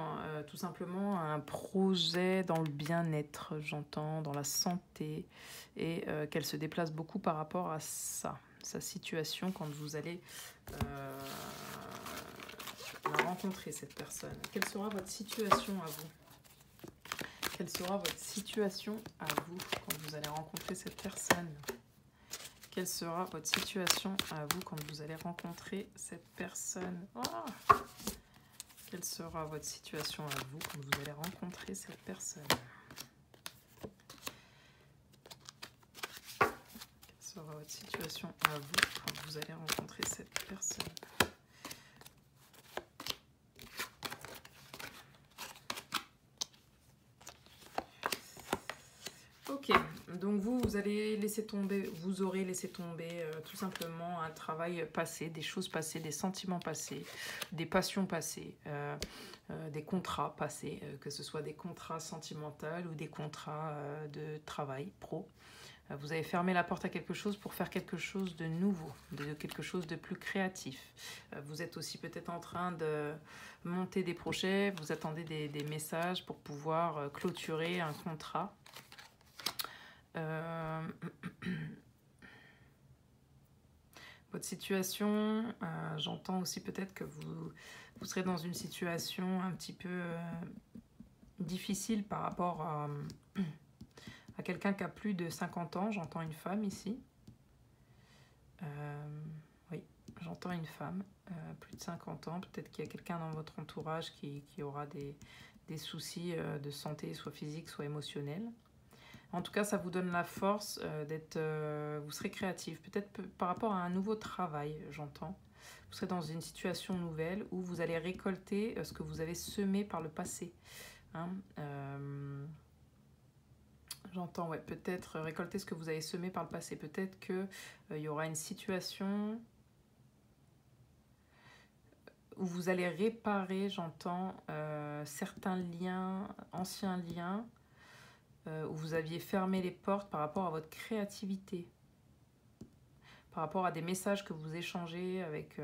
tout simplement, a un projet dans le bien-être, j'entends, dans la santé, et qu'elle se déplace beaucoup par rapport à ça, sa situation, quand vous allez la rencontrer, cette personne. Quelle sera votre situation à vous? Quelle sera votre situation à vous quand vous allez rencontrer cette personne? Quelle sera votre situation à vous quand vous allez rencontrer cette personne? Oh, quelle sera votre situation à vous quand vous allez rencontrer cette personne? Quelle sera votre situation à vous quand vous allez rencontrer cette personne? Ok, donc vous allez laisser tomber, vous aurez laissé tomber tout simplement un travail passé, des choses passées, des sentiments passés, des passions passées. des contrats passés, que ce soit des contrats sentimentaux ou des contrats de travail pro. Vous avez fermé la porte à quelque chose pour faire quelque chose de nouveau, de quelque chose de plus créatif. Vous êtes aussi peut-être en train de monter des projets, vous attendez des messages pour pouvoir clôturer un contrat. Votre situation, j'entends aussi peut-être que vous serez dans une situation un petit peu difficile par rapport à quelqu'un qui a plus de 50 ans. J'entends une femme ici. Oui, j'entends une femme, plus de 50 ans. Peut-être qu'il y a quelqu'un dans votre entourage qui aura des soucis de santé, soit physique, soit émotionnel. En tout cas, ça vous donne la force d'être... vous serez créatif. Peut-être par rapport à un nouveau travail, j'entends. Vous serez dans une situation nouvelle où vous allez récolter ce que vous avez semé par le passé. Hein, j'entends, ouais, peut-être récolter ce que vous avez semé par le passé. Peut-être qu'il y aura une situation où vous allez réparer, j'entends, certains liens, anciens liens, où vous aviez fermé les portes par rapport à votre créativité, par rapport à des messages que vous échangez avec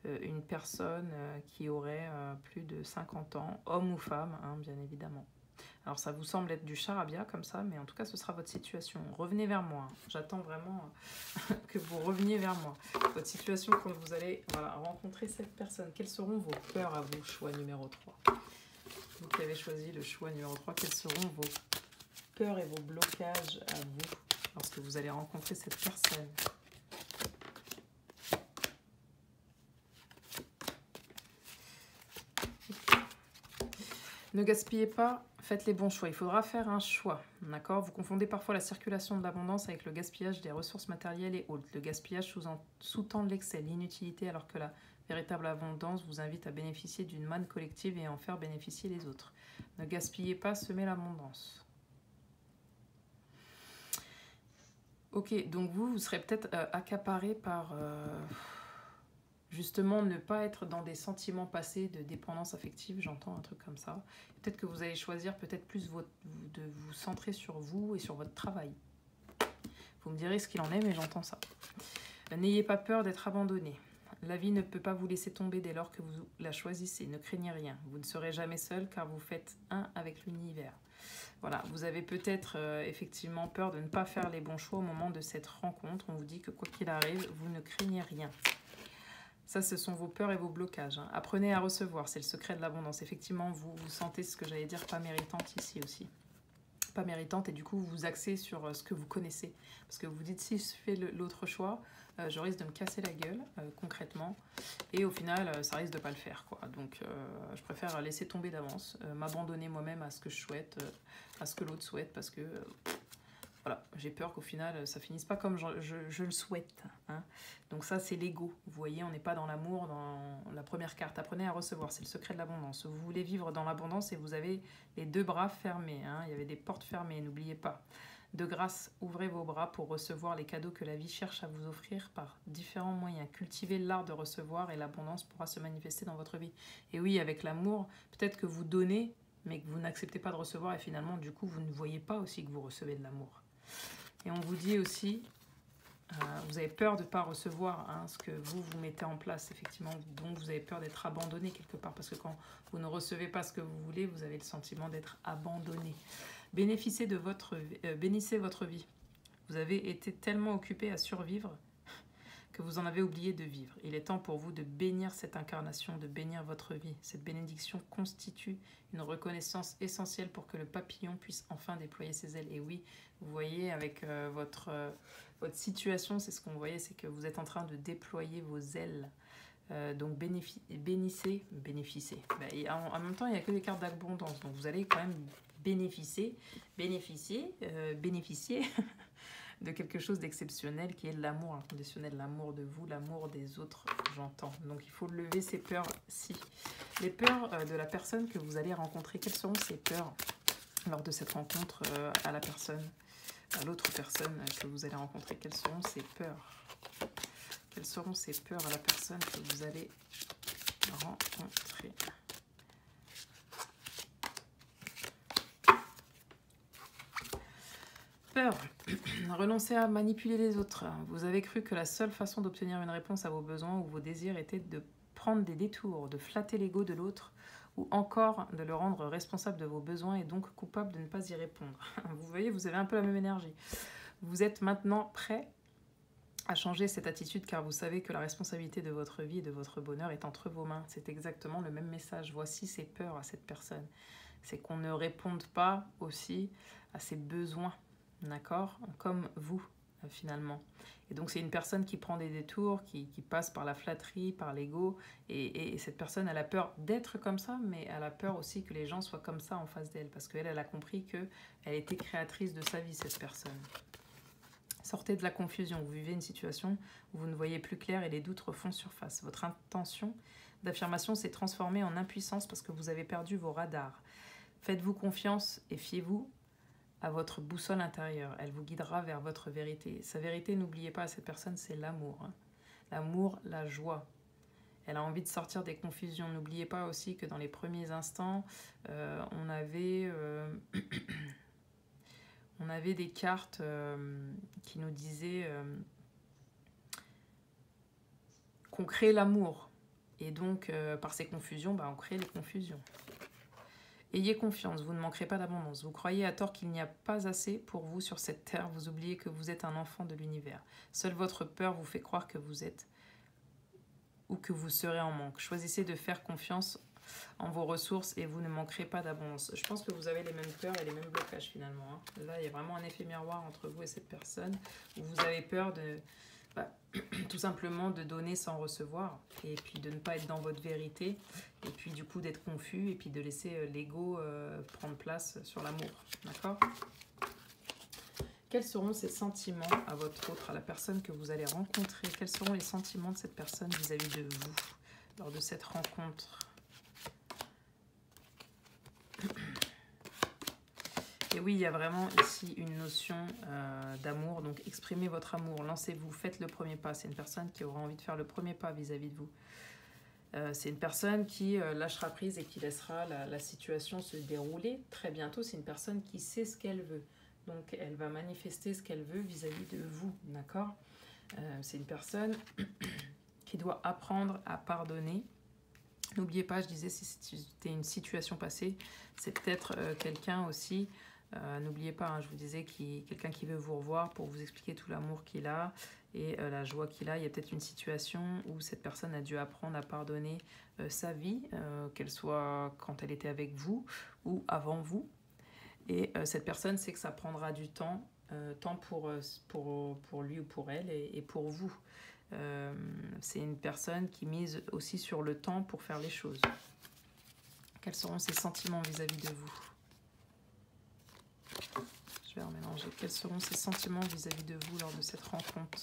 une personne qui aurait plus de 50 ans, homme ou femme, hein, bien évidemment. Alors ça vous semble être du charabia comme ça, mais en tout cas ce sera votre situation. Revenez vers moi, j'attends vraiment que vous reveniez vers moi. Votre situation quand vous allez rencontrer cette personne. Quelles seront vos peurs à vous, choix numéro 3? Vous qui avez choisi le choix numéro 3, quelles seront vos peurs et vos blocages à vous lorsque vous allez rencontrer cette personne? Ne gaspillez pas, faites les bons choix. Il faudra faire un choix, d'accord? Vous confondez parfois la circulation de l'abondance avec le gaspillage des ressources matérielles et autres. Le gaspillage sous-tend l'excès, l'inutilité, alors que la véritable abondance vous invite à bénéficier d'une manne collective et à en faire bénéficier les autres. Ne gaspillez pas, semez l'abondance. Ok, donc vous serez peut-être accaparé par... justement, ne pas être dans des sentiments passés de dépendance affective, j'entends un truc comme ça. Peut-être que vous allez choisir peut-être plus de vous centrer sur vous et sur votre travail. Vous me direz ce qu'il en est, mais j'entends ça. N'ayez pas peur d'être abandonné. La vie ne peut pas vous laisser tomber dès lors que vous la choisissez. Ne craignez rien. Vous ne serez jamais seul car vous faites un avec l'univers. Voilà, vous avez peut-être effectivement peur de ne pas faire les bons choix au moment de cette rencontre. On vous dit que quoi qu'il arrive, vous ne craignez rien. Ça, ce sont vos peurs et vos blocages. Hein. Apprenez à recevoir, c'est le secret de l'abondance. Effectivement, vous sentez ce que j'allais dire, pas méritante ici aussi. Pas méritante, et du coup, vous vous axez sur ce que vous connaissez. Parce que vous vous dites, si je fais l'autre choix, je risque de me casser la gueule, concrètement. Et au final, ça risque de ne pas le faire, quoi. Donc, je préfère laisser tomber d'avance, m'abandonner moi-même à ce que je souhaite, à ce que l'autre souhaite, parce que... voilà, j'ai peur qu'au final, ça finisse pas comme je le souhaite. Hein. Donc ça, c'est l'ego. Vous voyez, on n'est pas dans l'amour, dans la première carte. Apprenez à recevoir, c'est le secret de l'abondance. Vous voulez vivre dans l'abondance et vous avez les deux bras fermés. Hein. Il y avait des portes fermées, n'oubliez pas. De grâce, ouvrez vos bras pour recevoir les cadeaux que la vie cherche à vous offrir par différents moyens. Cultivez l'art de recevoir et l'abondance pourra se manifester dans votre vie. Et oui, avec l'amour, peut-être que vous donnez, mais que vous n'acceptez pas de recevoir et finalement, du coup, vous ne voyez pas aussi que vous recevez de l'amour. Et on vous dit aussi, vous avez peur de ne pas recevoir hein, ce que vous mettez en place, effectivement. Donc vous avez peur d'être abandonné quelque part, parce que quand vous ne recevez pas ce que vous voulez, vous avez le sentiment d'être abandonné. Bénissez votre vie. Vous avez été tellement occupé à survivre que vous en avez oublié de vivre. Il est temps pour vous de bénir cette incarnation, de bénir votre vie. Cette bénédiction constitue une reconnaissance essentielle pour que le papillon puisse enfin déployer ses ailes. Et oui, vous voyez avec votre situation, c'est ce qu'on voyait, c'est que vous êtes en train de déployer vos ailes. Donc bénissez. En même temps, il n'y a que des cartes d'abondance. Donc vous allez quand même bénéficier de quelque chose d'exceptionnel qui est l'amour inconditionnel, l'amour de vous, l'amour des autres, j'entends. Donc il faut lever ces peurs-ci. Les peurs de la personne que vous allez rencontrer, quelles seront ces peurs lors de cette rencontre à la personne, à l'autre personne que vous allez rencontrer? Quelles seront ces peurs? Quelles seront ces peurs à la personne que vous allez rencontrer? peur. Renoncez à manipuler les autres. Vous avez cru que la seule façon d'obtenir une réponse à vos besoins ou vos désirs était de prendre des détours, de flatter l'ego de l'autre ou encore de le rendre responsable de vos besoins et donc coupable de ne pas y répondre. Vous voyez, vous avez un peu la même énergie. Vous êtes maintenant prêt à changer cette attitude car vous savez que la responsabilité de votre vie et de votre bonheur est entre vos mains. C'est exactement le même message. Voici ses peurs à cette personne. C'est qu'on ne réponde pas aussi à ses besoins, d'accord? Comme vous, finalement. Et donc, c'est une personne qui prend des détours, qui passe par la flatterie, par l'ego. Et cette personne, elle a peur d'être comme ça, mais elle a peur aussi que les gens soient comme ça en face d'elle. Parce qu'elle, elle a compris qu'elle était créatrice de sa vie, cette personne. Sortez de la confusion. Vous vivez une situation où vous ne voyez plus clair et les doutes refont surface. Votre intention d'affirmation s'est transformée en impuissance parce que vous avez perdu vos radars. Faites-vous confiance et fiez-vous à votre boussole intérieure. Elle vous guidera vers votre vérité. Sa vérité, n'oubliez pas, cette personne, c'est l'amour. Hein. L'amour, la joie. Elle a envie de sortir des confusions. N'oubliez pas aussi que dans les premiers instants, on avait des cartes qui nous disaient qu'on crée l'amour. Et donc, par ces confusions, on crée les confusions. Ayez confiance, vous ne manquerez pas d'abondance. Vous croyez à tort qu'il n'y a pas assez pour vous sur cette terre. Vous oubliez que vous êtes un enfant de l'univers. Seule votre peur vous fait croire que vous êtes ou que vous serez en manque. Choisissez de faire confiance en vos ressources et vous ne manquerez pas d'abondance. Je pense que vous avez les mêmes peurs et les mêmes blocages finalement. Hein. Là, il y a vraiment un effet miroir entre vous et cette personne où vous avez peur de... tout simplement de donner sans recevoir et puis de ne pas être dans votre vérité et puis du coup d'être confus et puis de laisser l'ego prendre place sur l'amour, d'accord? Quels seront ces sentiments à votre autre, à la personne que vous allez rencontrer? Quels seront les sentiments de cette personne vis-à-vis de vous lors de cette rencontre? Et oui, il y a vraiment ici une notion d'amour. Donc, exprimez votre amour, lancez-vous, faites le premier pas. C'est une personne qui aura envie de faire le premier pas vis-à-vis de vous. C'est une personne qui lâchera prise et qui laissera la situation se dérouler très bientôt. C'est une personne qui sait ce qu'elle veut. Donc, elle va manifester ce qu'elle veut vis-à-vis de vous, d'accord? C'est une personne qui doit apprendre à pardonner. N'oubliez pas, je disais, si c'était une situation passée, c'est peut-être quelqu'un aussi... N'oubliez pas, hein, je vous disais, quelqu'un qui veut vous revoir pour vous expliquer tout l'amour qu'il a et la joie qu'il a. Il y a peut-être une situation où cette personne a dû apprendre à pardonner sa vie, qu'elle soit quand elle était avec vous ou avant vous. Et cette personne sait que ça prendra du temps, pour lui ou pour elle et pour vous. C'est une personne qui mise aussi sur le temps pour faire les choses. Quels seront ses sentiments vis-à-vis de vous ? Je vais remélanger. Quels seront ses sentiments vis-à-vis de vous lors de cette rencontre?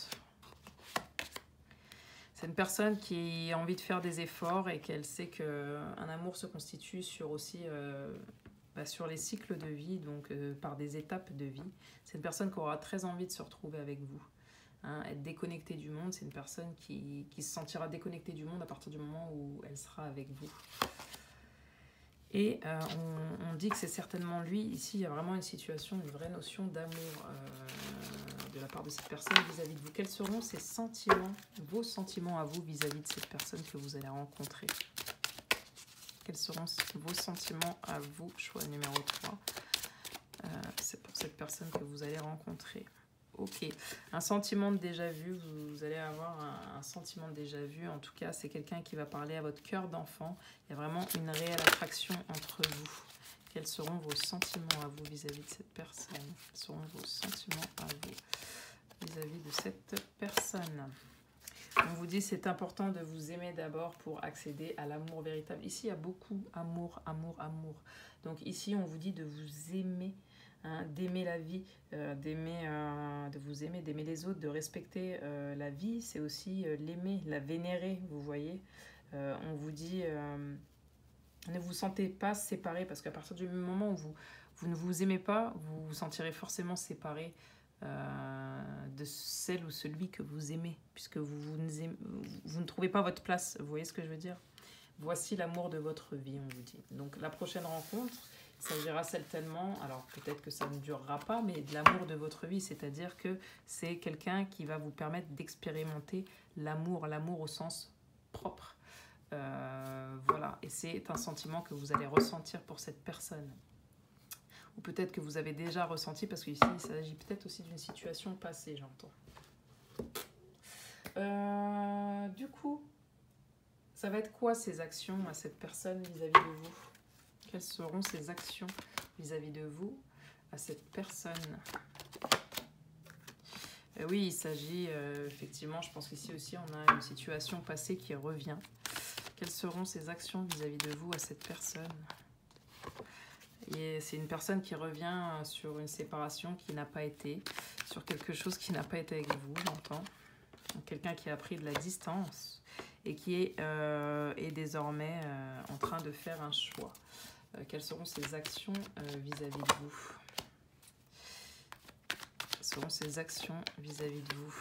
C'est une personne qui a envie de faire des efforts et qu'elle sait qu'un amour se constitue sur aussi sur les cycles de vie, donc par des étapes de vie. C'est une personne qui aura très envie de se retrouver avec vous. Hein, être déconnectée du monde, c'est une personne qui se sentira déconnectée du monde à partir du moment où elle sera avec vous. Et on dit que c'est certainement lui. Ici, il y a vraiment une situation, une vraie notion d'amour de la part de cette personne vis-à-vis de vous. Quels seront ses sentiments, vos sentiments à vous vis-à-vis de cette personne que vous allez rencontrer? Quels seront vos sentiments à vous? Choix numéro 3. C'est pour cette personne que vous allez rencontrer. Ok, un sentiment de déjà-vu, vous allez avoir un sentiment de déjà-vu. En tout cas, c'est quelqu'un qui va parler à votre cœur d'enfant. Il y a vraiment une réelle attraction entre vous. Quels seront vos sentiments à vous vis-à-vis de cette personne? Quels seront vos sentiments à vous vis-à-vis de cette personne? On vous dit c'est important de vous aimer d'abord pour accéder à l'amour véritable. Ici, il y a beaucoup amour, amour, amour. Donc ici, on vous dit de vous aimer. Hein, d'aimer la vie, de vous aimer, d'aimer les autres, de respecter la vie, c'est aussi l'aimer, la vénérer, vous voyez. On vous dit, ne vous sentez pas séparés, parce qu'à partir du moment où vous ne vous aimez pas, vous vous sentirez forcément séparé de celle ou celui que vous aimez, puisque vous ne trouvez pas votre place, vous voyez ce que je veux dire? Voici l'amour de votre vie, on vous dit. Donc la prochaine rencontre, s'agira certainement, alors peut-être que ça ne durera pas, mais de l'amour de votre vie, c'est-à-dire que c'est quelqu'un qui va vous permettre d'expérimenter l'amour, l'amour au sens propre. Voilà, et c'est un sentiment que vous allez ressentir pour cette personne. Ou peut-être que vous avez déjà ressenti, parce qu'ici, il s'agit peut-être aussi d'une situation passée, j'entends. Du coup, ça va être quoi ces actions à cette personne vis-à-vis de vous? Quelles seront ses actions vis-à-vis de vous, à cette personne? Oui, il s'agit effectivement, je pense qu'ici aussi, on a une situation passée qui revient. Quelles seront ses actions vis-à-vis de vous, à cette personne? Et c'est une personne qui revient sur une séparation qui n'a pas été, sur quelque chose qui n'a pas été avec vous, j'entends. Quelqu'un qui a pris de la distance et qui est désormais en train de faire un choix. Quelles seront ses actions vis-à-vis de vous? Quelles seront ses actions vis-à-vis de vous?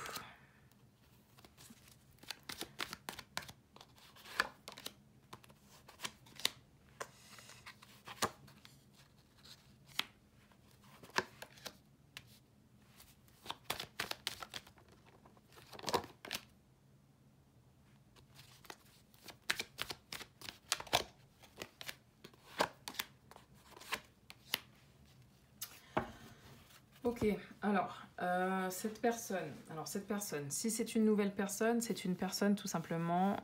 Ok, alors cette personne, si c'est une nouvelle personne, c'est une personne tout simplement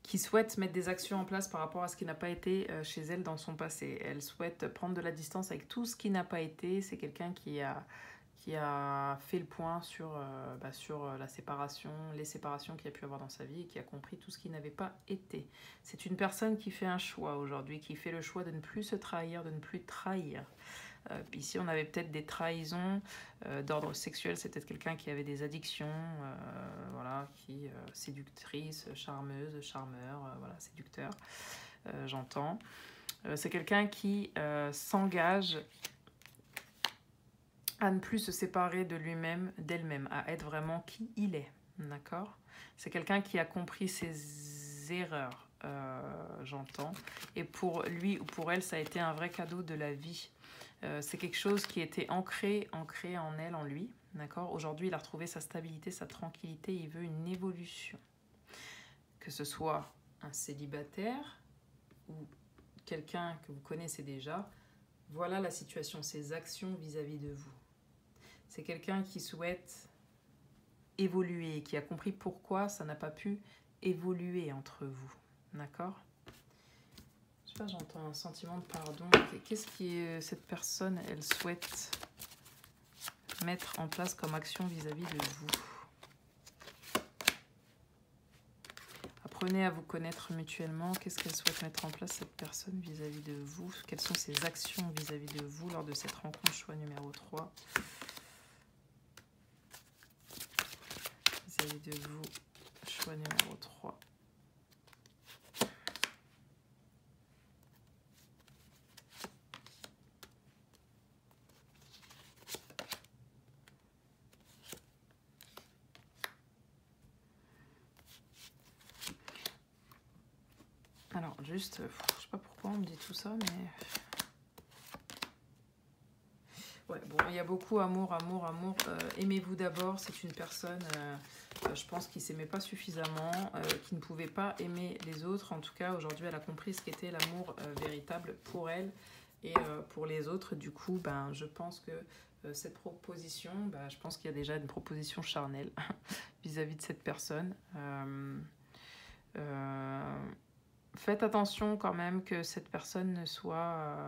qui souhaite mettre des actions en place par rapport à ce qui n'a pas été chez elle dans son passé. Elle souhaite prendre de la distance avec tout ce qui n'a pas été. C'est quelqu'un qui a fait le point sur la séparation, les séparations qu'il y a pu avoir dans sa vie et qui a compris tout ce qui n'avait pas été. C'est une personne qui fait un choix aujourd'hui, qui fait le choix de ne plus se trahir, de ne plus trahir. Ici, on avait peut-être des trahisons d'ordre sexuel. C'est peut-être quelqu'un qui avait des addictions, voilà, séductrice, charmeuse, charmeur, voilà, séducteur, j'entends. C'est quelqu'un qui s'engage à ne plus se séparer de lui-même, d'elle-même, à être vraiment qui il est, d'accord? C'est quelqu'un qui a compris ses erreurs, j'entends. Et pour lui ou pour elle, ça a été un vrai cadeau de la vie. C'est quelque chose qui était ancré en elle, en lui, d'accord? Aujourd'hui, il a retrouvé sa stabilité, sa tranquillité, il veut une évolution. Que ce soit un célibataire ou quelqu'un que vous connaissez déjà, voilà la situation, ses actions vis-à-vis de vous. C'est quelqu'un qui souhaite évoluer, qui a compris pourquoi ça n'a pas pu évoluer entre vous, d'accord? Je sais pas, j'entends un sentiment de pardon. Qu'est-ce que cette personne, elle souhaite mettre en place comme action vis-à-vis de vous? Apprenez à vous connaître mutuellement. Qu'est-ce qu'elle souhaite mettre en place, cette personne, vis-à-vis de vous? Quelles sont ses actions vis-à-vis de vous lors de cette rencontre? Choix numéro 3. Vis-à-vis de vous, choix numéro 3. Alors, juste, je sais pas pourquoi on me dit tout ça, mais... Ouais, bon, il y a beaucoup amour. Aimez-vous d'abord, c'est une personne, je pense, qui ne s'aimait pas suffisamment, qui ne pouvait pas aimer les autres. En tout cas, aujourd'hui, elle a compris ce qu'était l'amour véritable pour elle et pour les autres. Du coup, ben, je pense que cette proposition, je pense qu'il y a déjà une proposition charnelle vis-à-vis de cette personne. Faites attention quand même que cette personne ne soit